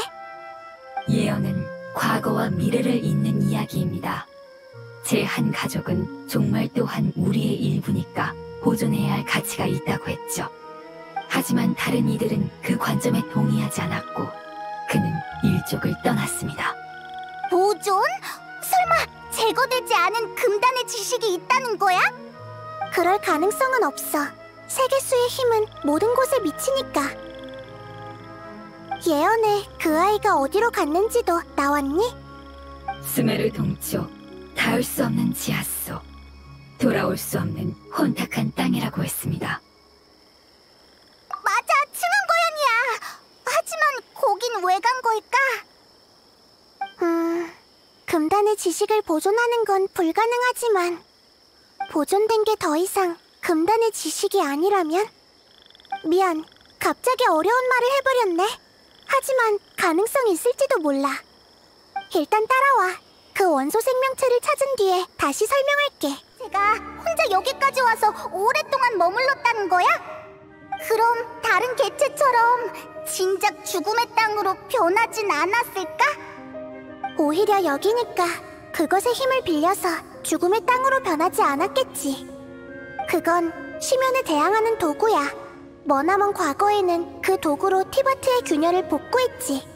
예언은 과거와 미래를 잇는 이야기입니다. 제 한 가족은 종말 또한 우리의 일부니까 보존해야 할 가치가 있다고 했죠. 하지만 다른 이들은 그 관점에 동의하지 않았고 그는 일족을 떠났습니다. 보존? 설마 제거되지 않은 금단의 지식이 있다는 거야? 그럴 가능성은 없어. 세계수의 힘은 모든 곳에 미치니까. 예언에 그 아이가 어디로 갔는지도 나왔니? 스메르 동쪽, 닿을 수 없는 지하수, 돌아올 수 없는 혼탁한 땅이라고 했습니다. 맞아, 층암고연이야. 하지만 거긴 왜 간 걸까? 금단의 지식을 보존하는 건 불가능하지만 보존된 게 더 이상 금단의 지식이 아니라면? 미안, 갑자기 어려운 말을 해버렸네. 하지만 가능성이 있을지도 몰라. 일단 따라와. 그 원소 생명체를 찾은 뒤에 다시 설명할게. 제가 혼자 여기까지 와서 오랫동안 머물렀다는 거야? 그럼 다른 개체처럼 진작 죽음의 땅으로 변하진 않았을까? 오히려 여기니까 그것의 힘을 빌려서 죽음의 땅으로 변하지 않았겠지. 그건 심연에 대항하는 도구야. 머나먼 과거에는 그 도구로 티바트의 균열을 복구했지.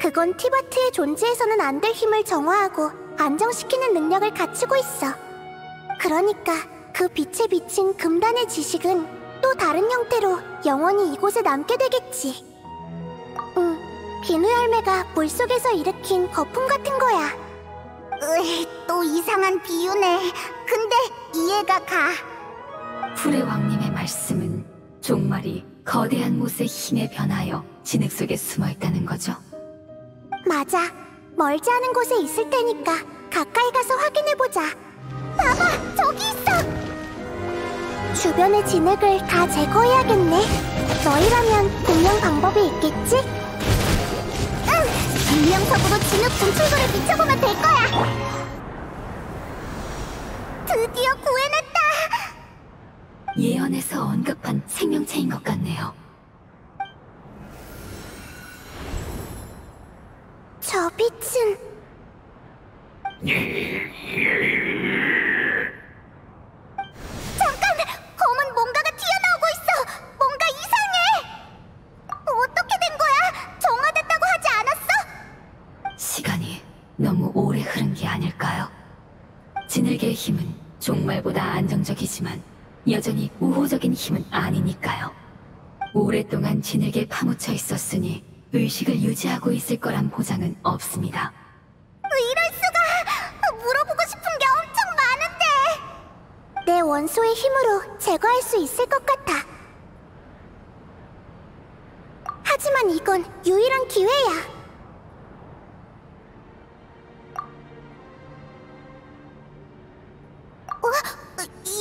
그건 티바트의 존재해서는 안 될 힘을 정화하고 안정시키는 능력을 갖추고 있어. 그러니까 그 빛에 비친 금단의 지식은 또 다른 형태로 영원히 이곳에 남게 되겠지. 비누 열매가 물속에서 일으킨 거품 같은 거야. 또 이상한 비유네. 근데 이해가 가. 불의 왕님의 말씀은 종말이 거대한 못의 힘에 변하여 진흙 속에 숨어 있다는 거죠. 맞아. 멀지 않은 곳에 있을 테니까 가까이 가서 확인해보자. 봐봐! 저기 있어! 주변의 진흙을 다 제거해야겠네. 너희라면 분명 방법이 있겠지? 응! 인명석으로 진흙 분출구를 비춰보면 될 거야! 드디어 구해냈다! 예언에서 언급한 생명체인 것 같네요. 저 빛은... 잠깐! 검은 뭔가가 튀어나오고 있어! 뭔가 이상해! 어떻게 된 거야? 정화됐다고 하지 않았어? 시간이 너무 오래 흐른 게 아닐까요? 진흙의 힘은 종말보다 안정적이지만 여전히 우호적인 힘은 아니니까요. 오랫동안 진흙에 파묻혀 있었으니 의식을 유지하고 있을 거란 보장은 없습니다. 이럴 수가! 물어보고 싶은 게 엄청 많은데! 내 원소의 힘으로 제거할 수 있을 것 같아. 하지만 이건 유일한 기회야.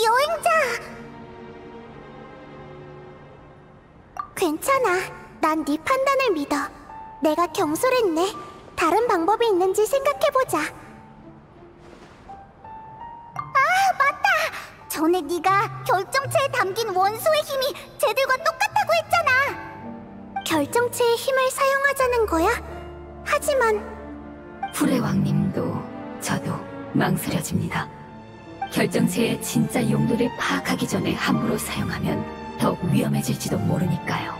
여행자! 괜찮아. 난 네 판단을 믿어. 내가 경솔했네. 다른 방법이 있는지 생각해보자. 아, 맞다! 전에 네가 결정체에 담긴 원소의 힘이 쟤들과 똑같다고 했잖아. 결정체의 힘을 사용하자는 거야? 하지만... 불의 왕님도 저도 망설여집니다. 결정체의 진짜 용도를 파악하기 전에 함부로 사용하면 더욱 위험해질지도 모르니까요.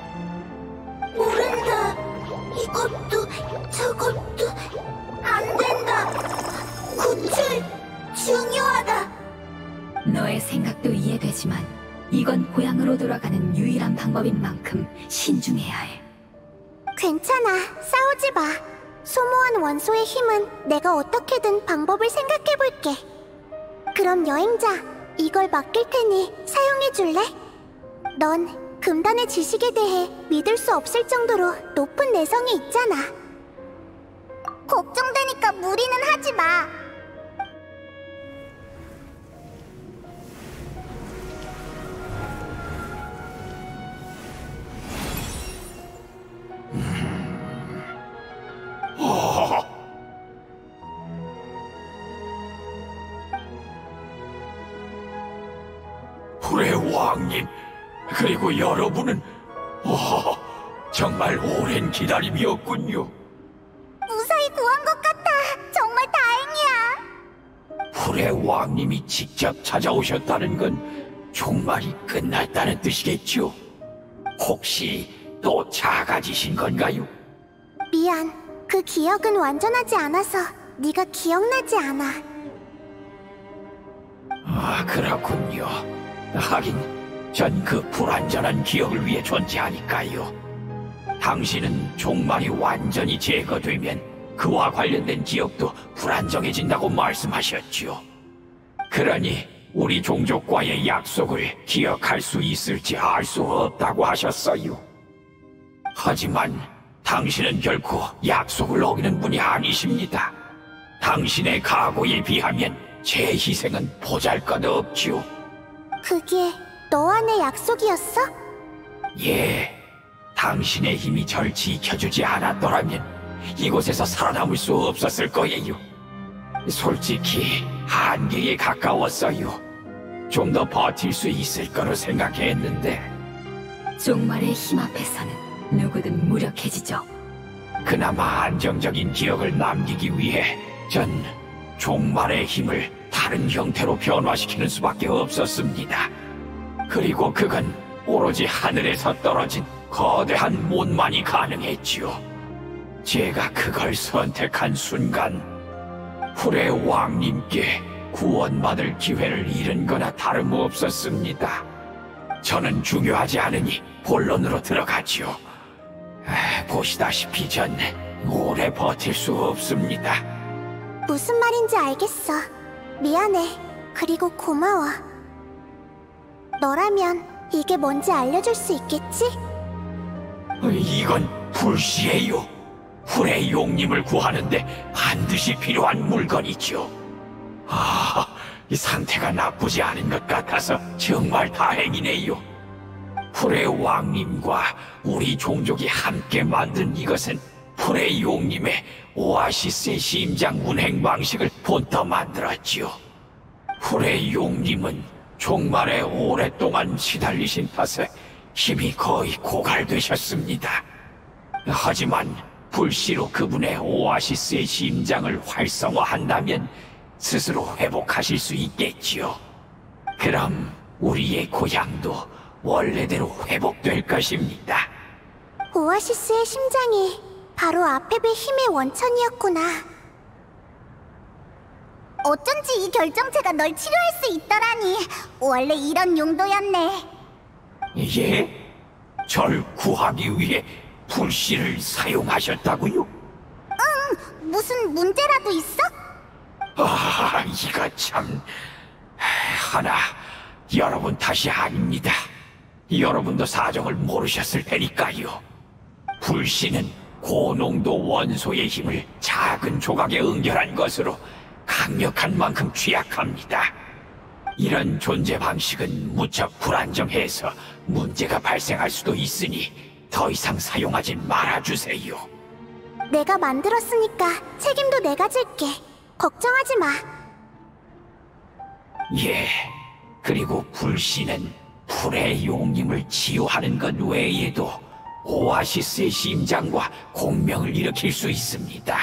모른다. 이것도 저것도 안 된다. 구출 중요하다. 너의 생각도 이해되지만 이건 고향으로 돌아가는 유일한 방법인 만큼 신중해야 해. 괜찮아. 싸우지 마. 소모한 원소의 힘은 내가 어떻게든 방법을 생각해볼게. 그럼 여행자, 이걸 맡길 테니 사용해줄래? 넌 금단의 지식에 대해 믿을 수 없을 정도로 높은 내성이 있잖아. 걱정되니까 무리는 하지 마. 불의 왕님, 그리고 여러분은 정말 오랜 기다림이었군요. 무사히 구한 것 같아. 정말 다행이야. 불의 왕님이 직접 찾아오셨다는 건 종말이 끝났다는 뜻이겠죠? 혹시 또 작아지신 건가요? 미안. 그 기억은 완전하지 않아서 네가 기억나지 않아. 아, 그렇군요. 하긴 전 그 불완전한 기억을 위해 존재하니까요. 당신은 종말이 완전히 제거되면 그와 관련된 기억도 불안정해진다고 말씀하셨죠. 그러니 우리 종족과의 약속을 기억할 수 있을지 알 수 없다고 하셨어요. 하지만 당신은 결코 약속을 어기는 분이 아니십니다. 당신의 각오에 비하면 제 희생은 보잘것없죠. 그게 너와 내 약속이었어? 예, 당신의 힘이 절 지켜주지 않았더라면 이곳에서 살아남을 수 없었을 거예요. 솔직히 한계에 가까웠어요. 좀 더 버틸 수 있을 거로 생각했는데 종말의 힘 앞에서는 누구든 무력해지죠. 그나마 안정적인 기억을 남기기 위해 전 종말의 힘을 다른 형태로 변화시키는 수밖에 없었습니다. 그리고 그건 오로지 하늘에서 떨어진 거대한 못만이 가능했지요. 제가 그걸 선택한 순간 후레 왕님께 구원받을 기회를 잃은 거나 다름없었습니다. 저는 중요하지 않으니 본론으로 들어가지요. 보시다시피 전 오래 버틸 수 없습니다. 무슨 말인지 알겠어. 미안해. 그리고 고마워. 너라면 이게 뭔지 알려줄 수 있겠지? 이건 불시예요. 후레 용님을 구하는데 반드시 필요한 물건이죠. 이 상태가 나쁘지 않은 것 같아서 정말 다행이네요. 후레 왕님과 우리 종족이 함께 만든 이것은 후레 용님의 오아시스의 심장 운행 방식을 본떠 만들었지요. 후레 용님은 종말에 오랫동안 시달리신 탓에 힘이 거의 고갈되셨습니다. 하지만 불씨로 그분의 오아시스의 심장을 활성화한다면 스스로 회복하실 수 있겠지요. 그럼 우리의 고향도 원래대로 회복될 것입니다. 오아시스의 심장이 바로 아페베 힘의 원천이었구나. 어쩐지 이 결정체가 널 치료할 수 있더라니. 원래 이런 용도였네. 예? 절 구하기 위해 불씨를 사용하셨다고요? 무슨 문제라도 있어? 이거 참... 하나, 여러분 탓이 아닙니다. 여러분도 사정을 모르셨을 테니까요. 불씨는 고농도 원소의 힘을 작은 조각에 응결한 것으로 강력한 만큼 취약합니다. 이런 존재 방식은 무척 불안정해서 문제가 발생할 수도 있으니 더 이상 사용하진 말아주세요. 내가 만들었으니까 책임도 내가 질게. 걱정하지 마. 예, 그리고 불씨는 불의 용님을 치유하는 것 외에도 오아시스의 심장과 공명을 일으킬 수 있습니다.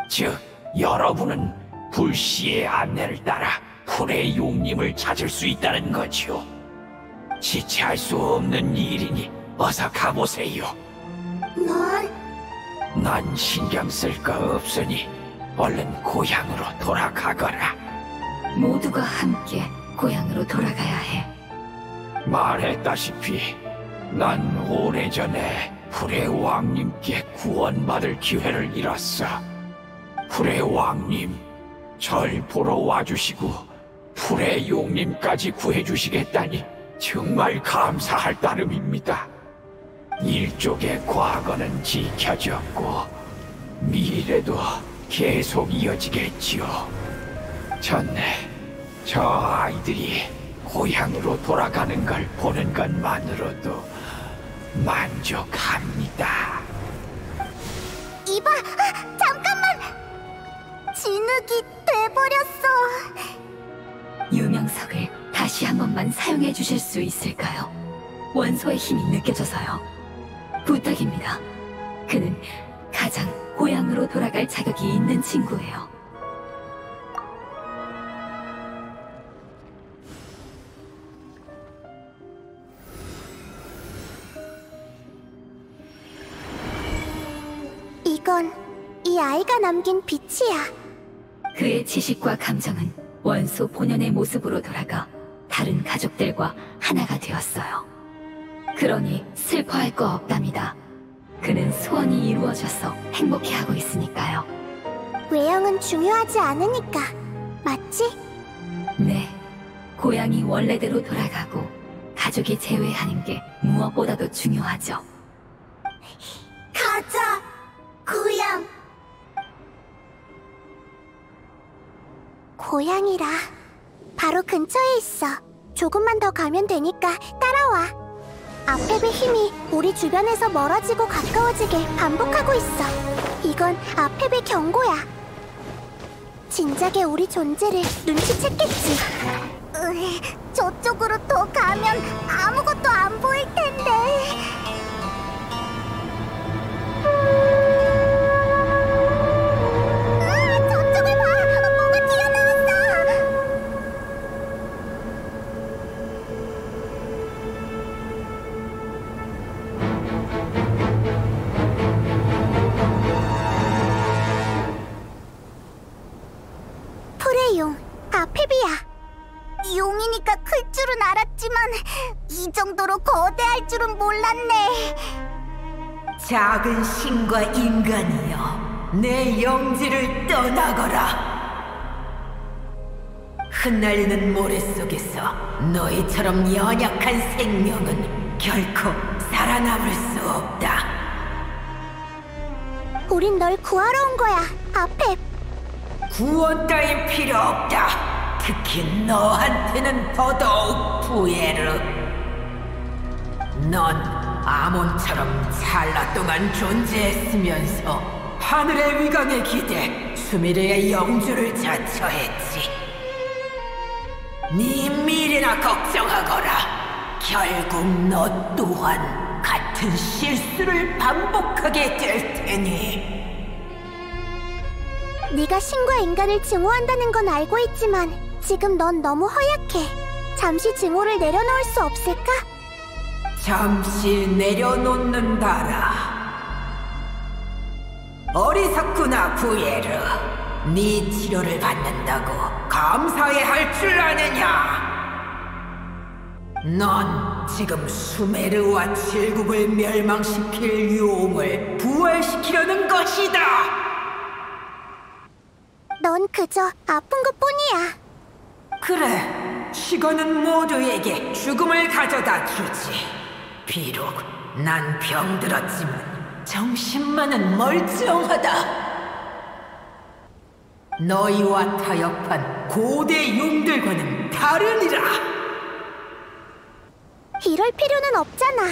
즉, 여러분은 불씨의 안내를 따라 불의 용님을 찾을 수 있다는 거지요. 지체할 수 없는 일이니 어서 가보세요. 난 신경 쓸 거 없으니 얼른 고향으로 돌아가거라. 모두가 함께 고향으로 돌아가야 해. 말했다시피 난 오래전에 불의 왕님께 구원받을 기회를 잃었어. 불의 왕님, 절 보러 와주시고 불의 용님까지 구해주시겠다니 정말 감사할 따름입니다. 일족의 과거는 지켜졌고 미래도 계속 이어지겠지요. 저 아이들이 고향으로 돌아가는 걸 보는 것만으로도 만족합니다. 이봐! 잠깐만! 진흙이 돼버렸어. 유명석을 다시 한 번만 사용해 주실 수 있을까요? 원소의 힘이 느껴져서요. 부탁입니다. 그는 가장 고향으로 돌아갈 자격이 있는 친구예요. 이건 이 아이가 남긴 빛이야. 그의 지식과 감정은 원소 본연의 모습으로 돌아가 다른 가족들과 하나가 되었어요. 그러니 슬퍼할 거 없답니다. 그는 소원이 이루어져서 행복해하고 있으니까요. 외형은 중요하지 않으니까. 맞지? 네, 고향이 원래대로 돌아가고 가족이 재회하는 게 무엇보다도 중요하죠. 가자, 고향. 고향이라. 바로 근처에 있어. 조금만 더 가면 되니까 따라와. 아페베 힘이 우리 주변에서 멀어지고 가까워지길 반복하고 있어. 이건 아페베 경고야. 진작에 우리 존재를 눈치챘겠지. 저쪽으로 더 가면 아무것도 안 보일 텐데. 저쪽을 봐! 뭐가 튀어나왔어! 하지만 이 정도로 거대할 줄은 몰랐네. 작은 신과 인간이여, 내 영지를 떠나거라. 흩날리는 모래 속에서 너희처럼 연약한 생명은 결코 살아남을 수 없다. 우린 널 구하러 온 거야, 아펩. 구원 따윈 필요 없다. 특히 너한테는 더더욱, 부에르. 넌 아몬처럼 찰나 동안 존재했으면서 하늘의 위강에 기대 수미르의 영주를 자처했지. 네 미래나 걱정하거라. 결국 너 또한 같은 실수를 반복하게 될 테니. 네가 신과 인간을 증오한다는 건 알고 있지만 지금 넌 너무 허약해. 잠시 증오를 내려놓을 수 없을까? 잠시 내려놓는다라. 어리석구나, 부에르. 네 치료를 받는다고 감사해 할 줄 아느냐? 넌 지금 수메르와 칠국을 멸망시킬 용을 부활시키려는 것이다. 넌 그저 아픈 것뿐이야. 그래, 시간은 모두에게 죽음을 가져다 주지. 비록 난 병들었지만 정신만은 멀쩡하다. 너희와 타협한 고대 용들과는 다르니라. 이럴 필요는 없잖아.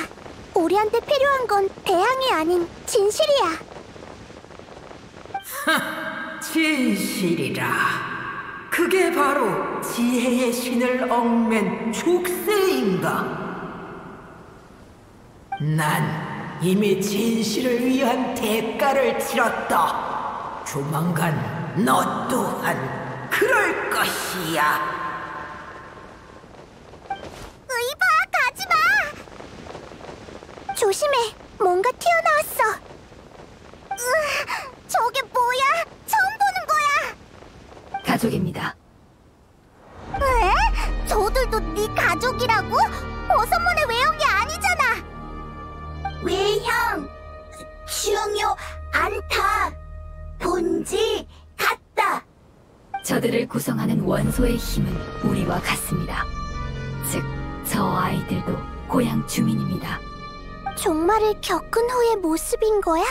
우리한테 필요한 건 대항이 아닌 진실이야. 진실이라. 그게 바로 지혜의 신을 얽맨 족쇄인가? 난 이미 진실을 위한 대가를 치렀다. 조만간 너 또한 그럴 것이야. 의바, 가지마! 조심해, 뭔가 튀어나왔어. 저게 뭐야? 처음 보는 거야. 가족입니다. 에? 저들도 네 가족이라고? 버섯문의 외형이 아니잖아. 외형 중요 않다. 본질 같다. 저들을 구성하는 원소의 힘은 우리와 같습니다. 즉, 저 아이들도 고향 주민입니다. 종말을 겪은 후의 모습인 거야?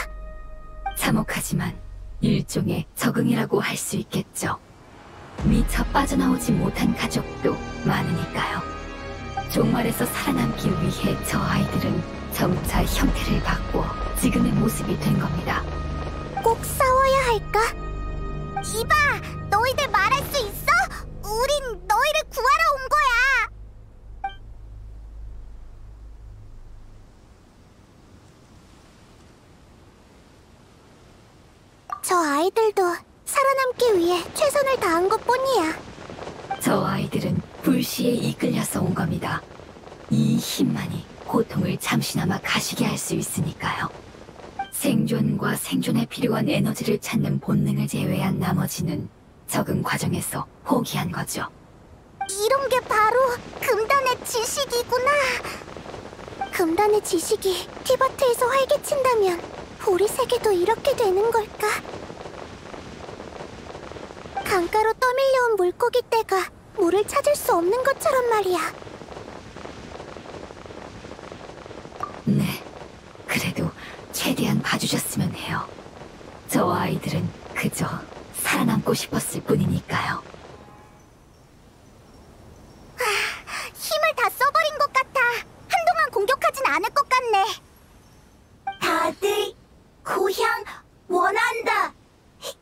참혹하지만 일종의 적응이라고 할 수 있겠죠. 미처 빠져나오지 못한 가족도 많으니까요. 종말에서 살아남기 위해 저 아이들은 점차 형태를 바꾸어 지금의 모습이 된 겁니다. 꼭 싸워야 할까? 이봐, 너희들 말할 수 있어? 우린 너희를 구하러 온 거야. 저 아이들도 살아남기 위해 최선을 다한 것뿐이야. 저 아이들은 불시에 이끌려서 온 겁니다. 이 힘만이 고통을 잠시나마 가시게 할 수 있으니까요. 생존과 생존에 필요한 에너지를 찾는 본능을 제외한 나머지는 적응 과정에서 포기한 거죠. 이런 게 바로 금단의 지식이구나. 금단의 지식이 티바트에서 활개친다면 우리 세계도 이렇게 되는 걸까? 강가로 떠밀려온 물고기 떼가 물을 찾을 수 없는 것처럼 말이야. 네, 그래도 최대한 봐주셨으면 해요. 저 아이들은 그저 살아남고 싶었을 뿐이니까요. 힘을 다 써버린 것 같아. 한동안 공격하진 않을 것 같네. 다들 고향 원한다.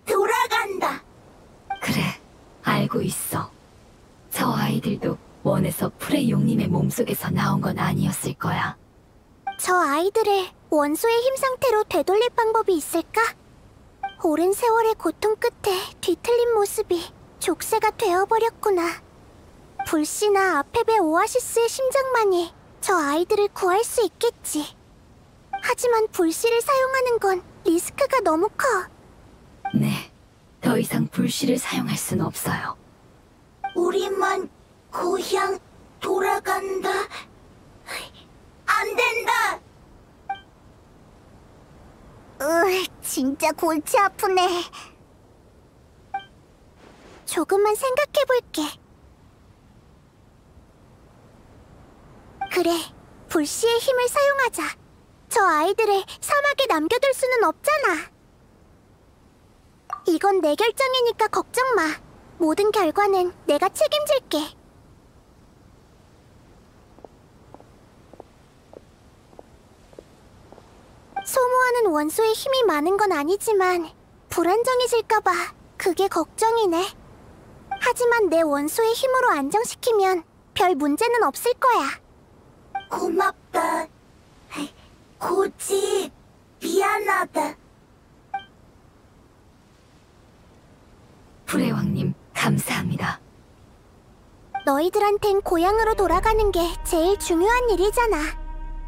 돌아간다. 그래, 알고 있어. 저 아이들도 원에서 프레 용님의 몸속에서 나온 건 아니었을 거야. 저 아이들을 원소의 힘 상태로 되돌릴 방법이 있을까? 오랜 세월의 고통 끝에 뒤틀린 모습이 족쇄가 되어버렸구나. 불씨나 아페베 오아시스의 심장만이 저 아이들을 구할 수 있겠지. 하지만 불씨를 사용하는 건 리스크가 너무 커. 네, 더 이상 불씨를 사용할 순 없어요. 우리만 고향 돌아간다. 안 된다. 진짜 골치 아프네. 조금만 생각해볼게. 그래, 불씨의 힘을 사용하자. 저 아이들을 사막에 남겨둘 수는 없잖아. 이건 내 결정이니까 걱정 마. 모든 결과는 내가 책임질게. 소모하는 원소의 힘이 많은 건 아니지만 불안정해질까봐 그게 걱정이네. 하지만 내 원소의 힘으로 안정시키면 별 문제는 없을 거야. 고맙다. 고지, 미안하다. 불의 왕님, 감사합니다. 너희들한텐 고향으로 돌아가는 게 제일 중요한 일이잖아.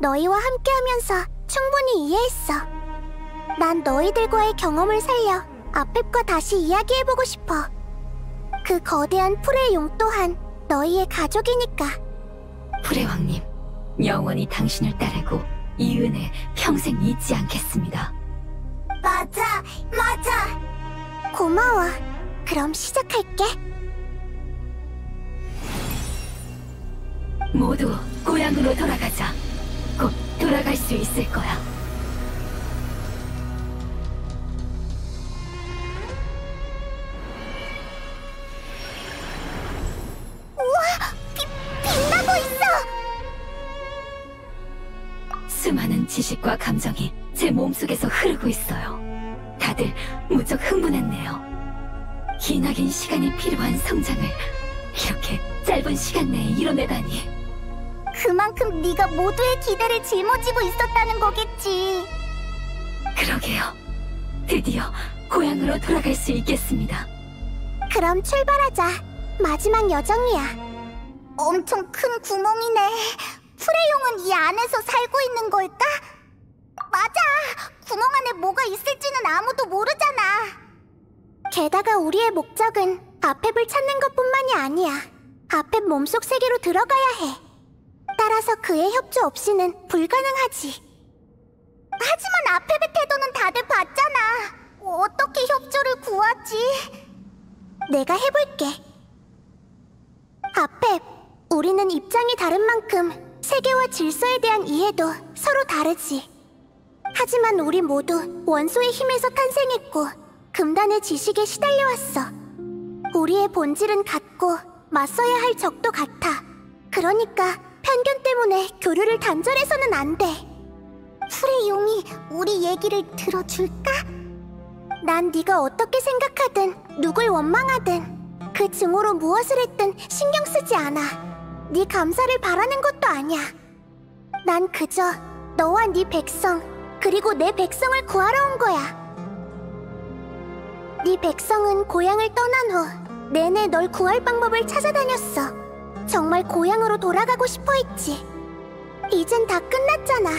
너희와 함께하면서 충분히 이해했어. 난 너희들과의 경험을 살려 아펩과 다시 이야기해보고 싶어. 그 거대한 풀의 용 또한 너희의 가족이니까. 불의 왕님, 영원히 당신을 따르고 이 은혜 평생 잊지 않겠습니다. 맞아, 맞아. 고마워. 그럼 시작할게. 모두 고향으로 돌아가자. 곧 돌아갈 수 있을 거야. 우와! 빛나고 있어! 수많은 지식과 감정이 제 몸속에서 흐르고 있어요. 다들 무척 흥분했네요. 기나긴 시간이 필요한 성장을 이렇게 짧은 시간 내에 이뤄내다니. 그만큼 네가 모두의 기대를 짊어지고 있었다는 거겠지. 그러게요. 드디어 고향으로 돌아갈 수 있겠습니다. 그럼 출발하자. 마지막 여정이야. 엄청 큰 구멍이네. 프레용은 이 안에서 살고 있는 걸까? 맞아. 구멍 안에 뭐가 있을지는 아무도 모르잖아. 게다가 우리의 목적은 아펩을 찾는 것뿐만이 아니야. 아펩 몸속 세계로 들어가야 해. 따라서 그의 협조 없이는 불가능하지. 하지만 아펩의 태도는 다들 봤잖아. 어떻게 협조를 구하지? 내가 해볼게. 아펩, 우리는 입장이 다른 만큼 세계와 질서에 대한 이해도 서로 다르지. 하지만 우리 모두 원소의 힘에서 탄생했고 금단의 지식에 시달려왔어. 우리의 본질은 같고 맞서야 할 적도 같아. 그러니까 편견 때문에 교류를 단절해서는 안 돼. 풀의 용이 우리 얘기를 들어줄까? 난 네가 어떻게 생각하든 누굴 원망하든 그 증오로 무엇을 했든 신경 쓰지 않아. 네 감사를 바라는 것도 아니야. 난 그저 너와 네 백성 그리고 내 백성을 구하러 온 거야. 네 백성은 고향을 떠난 후 내내 널 구할 방법을 찾아다녔어. 정말 고향으로 돌아가고 싶어 했지. 이젠 다 끝났잖아.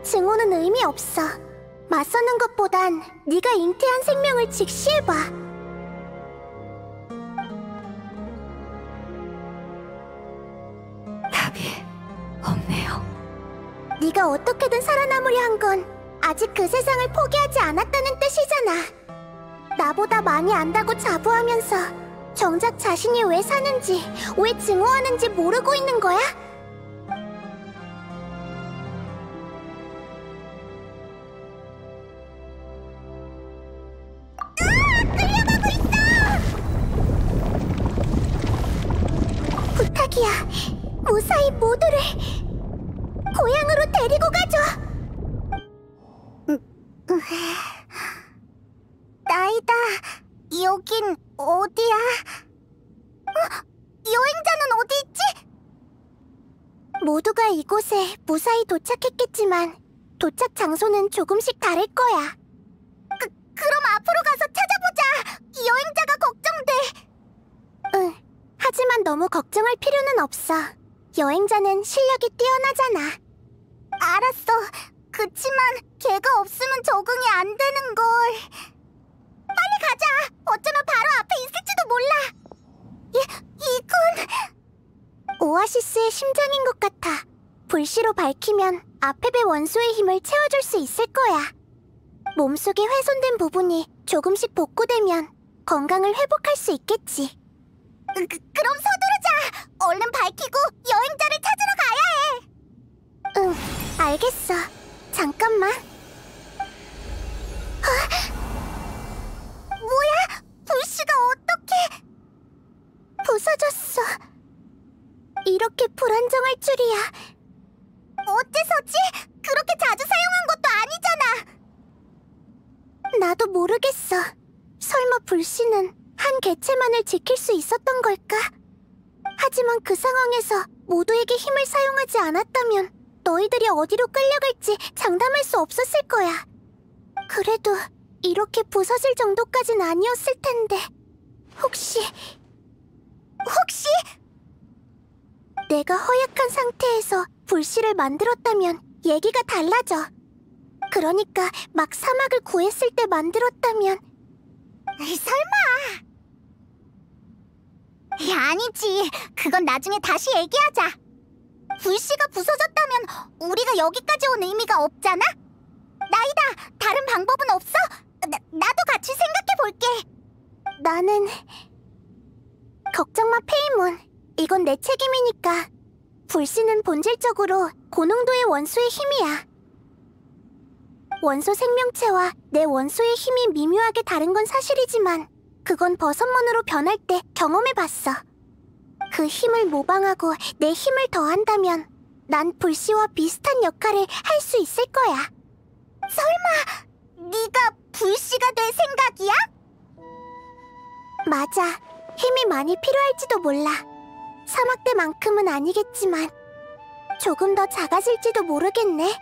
증오는 의미 없어. 맞서는 것보단 네가 잉태한 생명을 직시해봐. 답이 없네요. 네가 어떻게든 살아남으려 한 건 아직 그 세상을 포기하지 않았다는 뜻이잖아. 나보다 많이 안다고 자부하면서 정작 자신이 왜 사는지, 왜 증오하는지 모르고 있는 거야? 끌려가고 있어! 부탁이야. 무사히 모두를 고향으로 데리고 가줘. 나이다. 여긴 어디야? 여행자는 어디 있지? 모두가 이곳에 무사히 도착했겠지만 도착 장소는 조금씩 다를 거야. 그럼 앞으로 가서 찾아보자. 여행자가 걱정돼. 응. 하지만 너무 걱정할 필요는 없어. 여행자는 실력이 뛰어나잖아. 알았어. 그치만 걔가 없으면 적응이 안 되는걸. 빨리 가자. 어쩌면 바로 앞에 있을지도 몰라. 이건... 오아시스의 심장인 것 같아. 불씨로 밝히면 아페베 원소의 힘을 채워줄 수 있을 거야. 몸속에 훼손된 부분이 조금씩 복구되면 건강을 회복할 수 있겠지. 그럼 서두르자! 얼른 밝히고 여행자를 찾으러 가야 해! 응, 알겠어. 잠깐만. 뭐야? 불씨가 어떻게... 부서졌어. 이렇게 불안정할 줄이야. 어째서지? 그렇게 자주 사용한 것도 아니잖아. 나도 모르겠어. 설마 불씨는 한 개체만을 지킬 수 있었던 걸까? 하지만 그 상황에서 모두에게 힘을 사용하지 않았다면 너희들이 어디로 끌려갈지 장담할 수 없었을 거야. 그래도 이렇게 부서질 정도까진 아니었을 텐데. 혹시 내가 허약한 상태에서 불씨를 만들었다면 얘기가 달라져. 그러니까 막 사막을 구했을 때 만들었다면... 설마... 아니지. 그건 나중에 다시 얘기하자. 불씨가 부서졌다면 우리가 여기까지 온 의미가 없잖아? 나이다, 다른 방법은 없어? 나도 같이 생각해볼게. 나는... 걱정 마, 페이몬. 이건 내 책임이니까. 불씨는 본질적으로 고농도의 원소의 힘이야. 원소 생명체와 내 원소의 힘이 미묘하게 다른 건 사실이지만 그건 버섯몬으로 변할 때 경험해봤어. 그 힘을 모방하고 내 힘을 더한다면 난 불씨와 비슷한 역할을 할 수 있을 거야. 설마 네가 불씨가 될 생각이야? 맞아. 힘이 많이 필요할지도 몰라. 사막 때만큼은 아니겠지만 조금 더 작아질지도 모르겠네.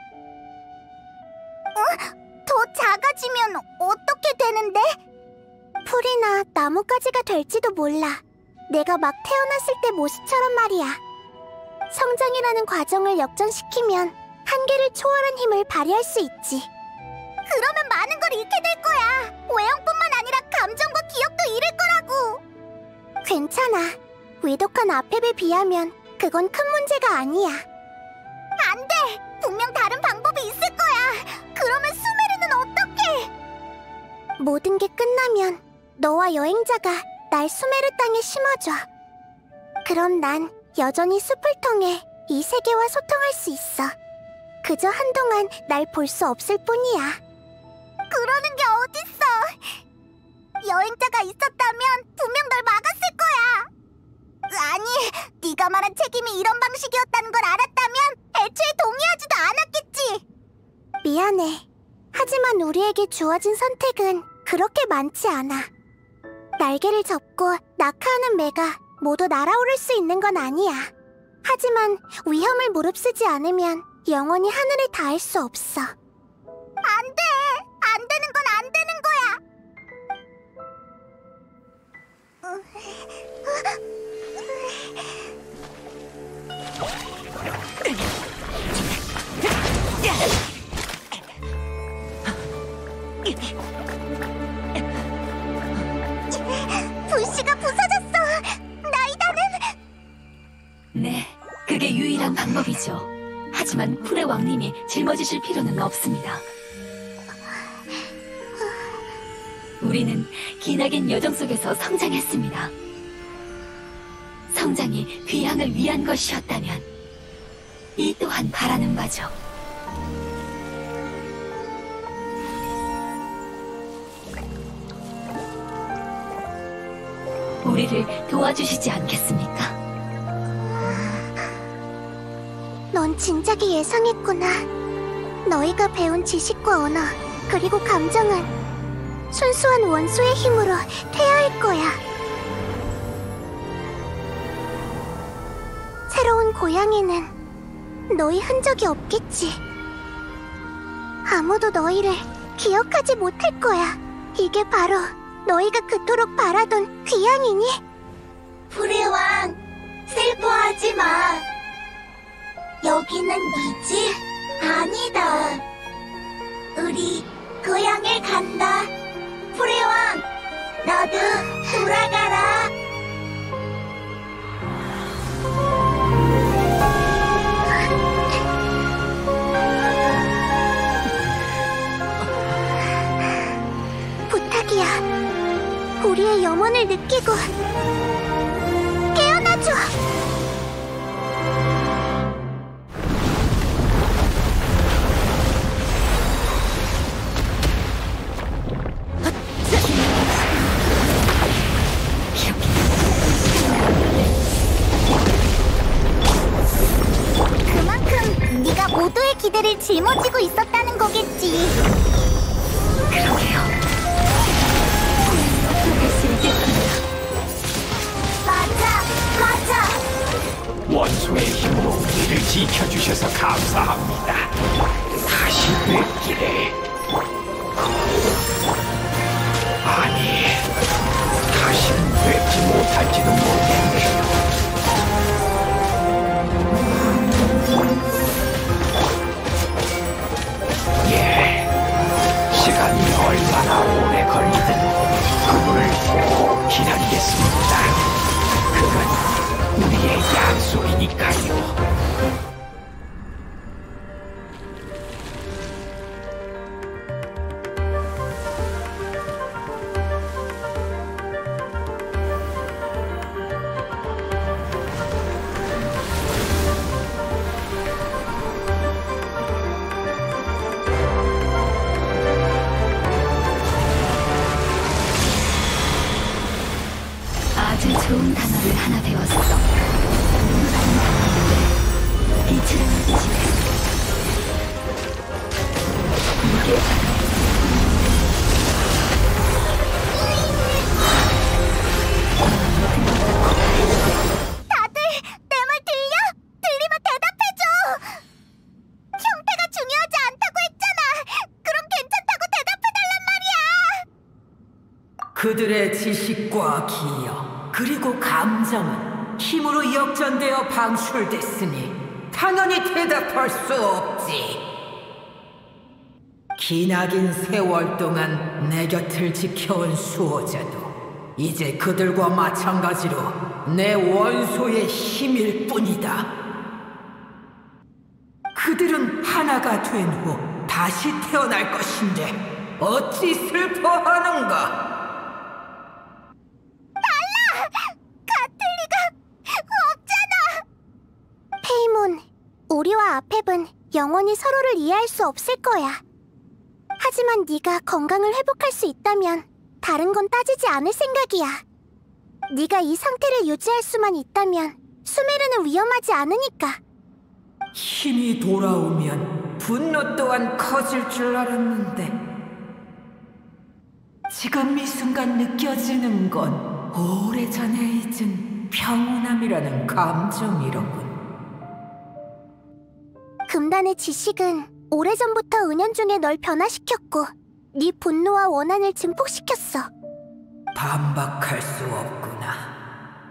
더 작아지면 어떻게 되는데? 풀이나 나뭇가지가 될지도 몰라. 내가 막 태어났을 때 모습처럼 말이야. 성장이라는 과정을 역전시키면 한계를 초월한 힘을 발휘할 수 있지. 그러면 많은 걸 잃게 될 거야. 외형뿐만 아니라 감정과 기억도 잃을 거라고. 괜찮아. 위독한 아펩에 비하면 그건 큰 문제가 아니야. 안 돼! 분명 다른 방법이 있을 거야. 그러면 수메르는 어떡해? 모든 게 끝나면 너와 여행자가 날 수메르 땅에 심어줘. 그럼 난 여전히 숲을 통해 이 세계와 소통할 수 있어. 그저 한동안 날 볼 수 없을 뿐이야. 그러는 게 어딨어. 여행자가 있었다면 분명 널 막았을 거야. 아니, 네가 말한 책임이 이런 방식이었다는 걸 알았다면 애초에 동의하지도 않았겠지. 미안해. 하지만 우리에게 주어진 선택은 그렇게 많지 않아. 날개를 접고 낙하하는 매가 모두 날아오를 수 있는 건 아니야. 하지만 위험을 무릅쓰지 않으면 영원히 하늘에 닿을 수 없어. 안 돼! 안 되는 건 안 되는 거야! 불씨가 부서졌어! 나이다는! 네, 그게 유일한 방법이죠. 하지만 풀의 왕님이 짊어지실 필요는 없습니다. 우리는 기나긴 여정 속에서 성장했습니다. 성장이 귀향을 위한 것이었다면 이 또한 바라는 바죠. 우리를 도와주시지 않겠습니까? 넌 진작에 예상했구나. 너희가 배운 지식과 언어, 그리고 감정은 순수한 원소의 힘으로 퇴화할 거야. 새로운 고향에는 너희 흔적이 없겠지. 아무도 너희를 기억하지 못할 거야. 이게 바로 너희가 그토록 바라던 귀향이니? 불의 왕, 슬퍼하지 마. 여기는 네 집 아니다. 우리 고향에 간다. 불의 왕, 너도 돌아가라. 기운을 느끼고 깨어나줘. 그만큼 네가 모두의 기대를 짊어지고 있었다는 거겠지. 그러게요. 맞아, 맞아. 원소의 힘으로 우리를 지켜주셔서 감사합니다. 다시 뵙기를. 아니, 다시는 뵙지 못할지도 모르겠네요. 예, 시간이 얼마나 오래 걸리든 그분을 꼭 기다리겠습니다. 그건 우리의 약속이니까요. 아주 좋은 단어를 하나 배웠어. 다른 단어인데 빛이라는 뜻이네. 이게 바로 다들 내 말 들려? 들리면 대답해줘. 형태가 중요하지 않다고 했잖아. 그럼 괜찮다고 대답해달란 말이야. 그들의 지식과 기억 그리고 감정은 힘으로 역전되어 방출됐으니 당연히 대답할 수 없지. 기나긴 세월 동안 내 곁을 지켜온 수호자도 이제 그들과 마찬가지로 내 원소의 힘일 뿐이다. 그들은 하나가 된 후 다시 태어날 것인데 어찌 슬퍼하는가? 같을 리가 없잖아. 페이몬, 우리와 아펩은 영원히 서로를 이해할 수 없을 거야. 하지만 네가 건강을 회복할 수 있다면 다른 건 따지지 않을 생각이야. 네가 이 상태를 유지할 수만 있다면 수메르는 위험하지 않으니까. 힘이 돌아오면 분노 또한 커질 줄 알았는데 지금 이 순간 느껴지는 건 오래전에 잊은 평온함이라는 감정이로군. 금단의 지식은 오래전부터 은연중에 널 변화시켰고 네 분노와 원한을 증폭시켰어. 반박할 수 없구나.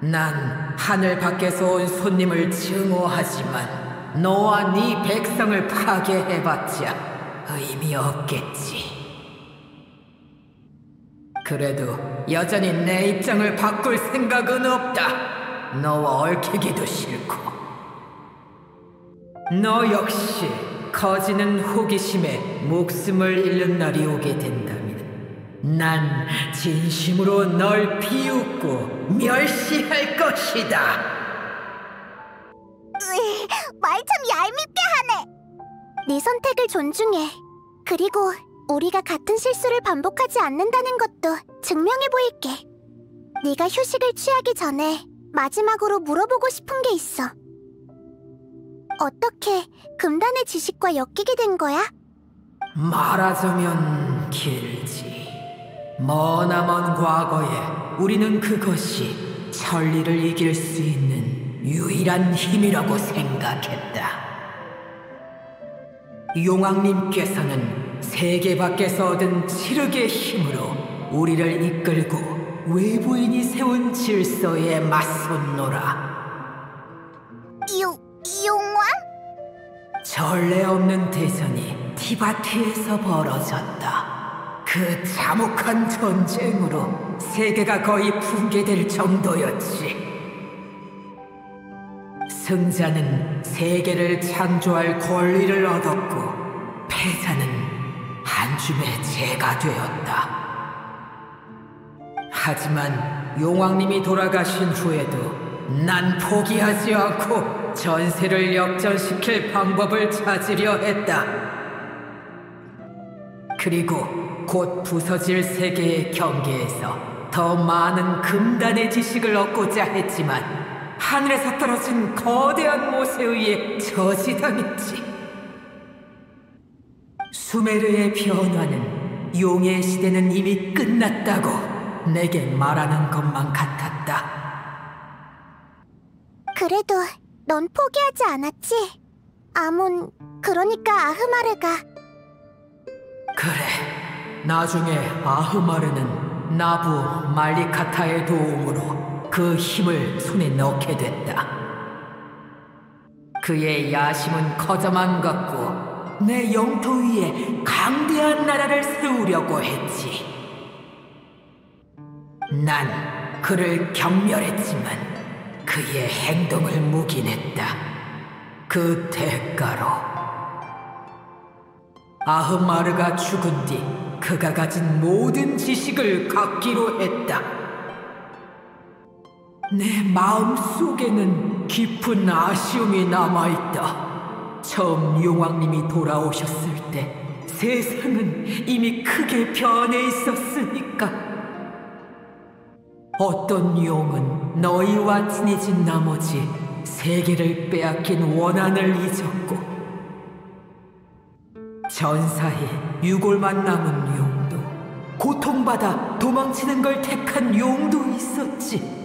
난 하늘 밖에서 온 손님을 증오하지만 너와 네 백성을 파괴해봤자 의미 없겠지. 그래도 여전히 내 입장을 바꿀 생각은 없다. 너와 얽히기도 싫고. 너 역시 커지는 호기심에 목숨을 잃는 날이 오게 된다면 난 진심으로 널 비웃고 멸시할 것이다. 말 참 얄밉게 하네. 네 선택을 존중해. 그리고 우리가 같은 실수를 반복하지 않는다는 것도 증명해 보일게. 네가 휴식을 취하기 전에 마지막으로 물어보고 싶은 게 있어. 어떻게 금단의 지식과 엮이게 된 거야? 말하자면 길지. 머나먼 과거에 우리는 그것이 천리를 이길 수 있는 유일한 힘이라고 생각했다. 용왕님께서는 세계 밖에서 얻은 칠흑의 힘으로 우리를 이끌고 외부인이 세운 질서에 맞섰노라. 용왕? 전례 없는 대전이 티바트에서 벌어졌다. 그 참혹한 전쟁으로 세계가 거의 붕괴될 정도였지. 승자는 세계를 창조할 권리를 얻었고 패자는 한 줌의 재가 되었다. 하지만 용왕님이 돌아가신 후에도 난 포기하지 않고 전세를 역전시킬 방법을 찾으려 했다. 그리고 곧 부서질 세계의 경계에서 더 많은 금단의 지식을 얻고자 했지만 하늘에서 떨어진 거대한 못에 의해 저지당했지. 수메르의 변화는 용의 시대는 이미 끝났다고 내게 말하는 것만 같았다. 그래도 넌 포기하지 않았지? 아몬, 그러니까 아흐마르가. 그래, 나중에 아흐마르는 나부 말리카타의 도움으로 그 힘을 손에 넣게 됐다. 그의 야심은 커져만 갔고 내 영토 위에 강대한 나라를 세우려고 했지. 난 그를 경멸했지만 그의 행동을 묵인했다. 그 대가로 아흐마르가 죽은 뒤 그가 가진 모든 지식을 갖기로 했다. 내 마음속에는 깊은 아쉬움이 남아있다. 처음 용왕님이 돌아오셨을 때 세상은 이미 크게 변해 있었으니까. 어떤 용은 너희와 친해진 나머지 세계를 빼앗긴 원한을 잊었고, 전사에 유골만 남은 용도, 고통받아 도망치는 걸 택한 용도 있었지.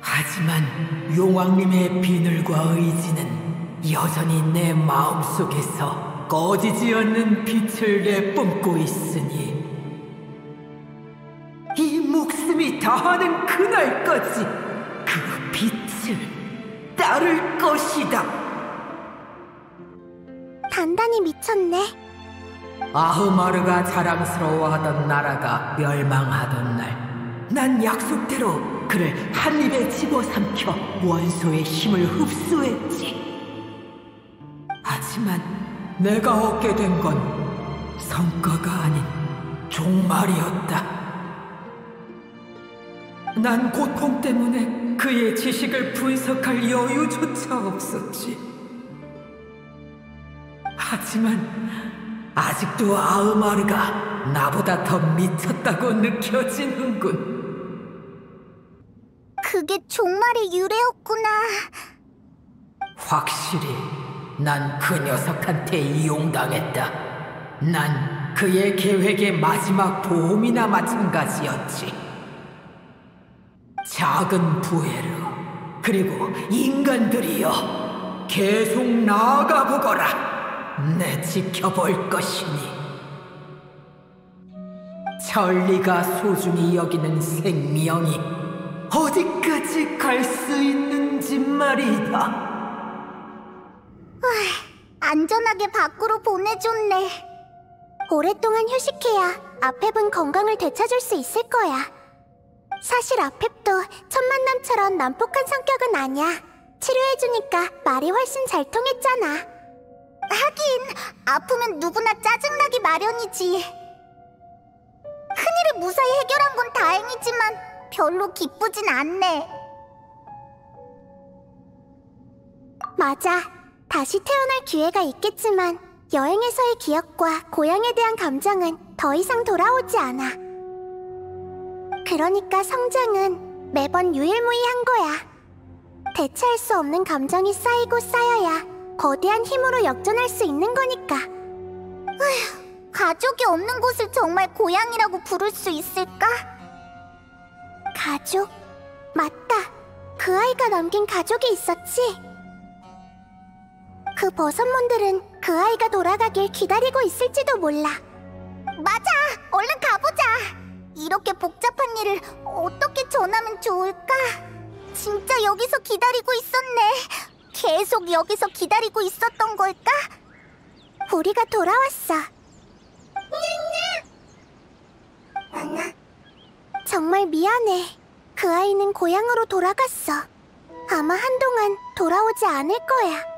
하지만 용왕님의 비늘과 의지는 여전히 내 마음속에서 꺼지지 않는 빛을 내뿜고 있으니 이 목숨이 다하는 그날까지 그 빛을 따를 것이다. 단단히 미쳤네. 아흐마르가 자랑스러워하던 나라가 멸망하던 날, 난 약속대로 그를 한 입에 집어삼켜 원소의 힘을 흡수했지. 하지만 내가 얻게 된 건 성과가 아닌 종말이었다. 난 고통 때문에 그의 지식을 분석할 여유조차 없었지. 하지만 아직도 아흐마르가 나보다 더 미쳤다고 느껴지는군. 그게 종말의 유래였구나. 확실히 난 그 녀석한테 이용당했다. 난 그의 계획의 마지막 도움이나 마찬가지였지. 작은 부해로, 그리고 인간들이여, 계속 나아가 보거라. 내 지켜볼 것이니. 천리가 소중히 여기는 생명이 어디까지 갈 수 있는지 말이다. 안전하게 밖으로 보내줬네. 오랫동안 휴식해야 아펩은 건강을 되찾을 수 있을 거야. 사실 아펩도 첫 만남처럼 난폭한 성격은 아니야. 치료해주니까 말이 훨씬 잘 통했잖아. 하긴 아프면 누구나 짜증나기 마련이지. 큰일을 무사히 해결한 건 다행이지만 별로 기쁘진 않네. 맞아. 다시 태어날 기회가 있겠지만 여행에서의 기억과 고향에 대한 감정은 더 이상 돌아오지 않아. 그러니까 성장은 매번 유일무이한 거야. 대체할 수 없는 감정이 쌓이고 쌓여야 거대한 힘으로 역전할 수 있는 거니까. 가족이 없는 곳을 정말 고향이라고 부를 수 있을까? 가족? 맞다. 그 아이가 남긴 가족이 있었지. 그 버섯몬들은 그 아이가 돌아가길 기다리고 있을지도 몰라. 맞아! 얼른 가보자! 이렇게 복잡한 일을 어떻게 전하면 좋을까? 진짜 여기서 기다리고 있었네. 계속 여기서 기다리고 있었던 걸까? 우리가 돌아왔어. 정말 미안해. 그 아이는 고향으로 돌아갔어. 아마 한동안 돌아오지 않을 거야.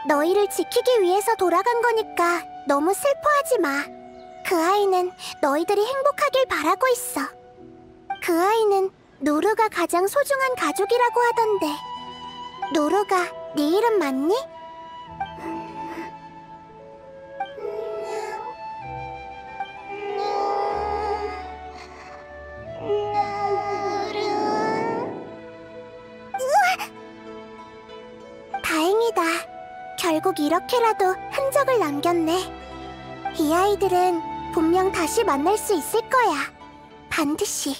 너희를 지키기 위해서 돌아간 거니까 너무 슬퍼하지 마. 그 아이는 너희들이 행복하길 바라고 있어. 그 아이는 노루가 가장 소중한 가족이라고 하던데. 노루가 네 이름 맞니? 다행이다. 결국 이렇게라도 흔적을 남겼네. 이 아이들은 분명 다시 만날 수 있을 거야. 반드시.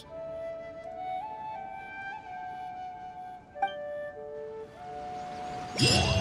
예!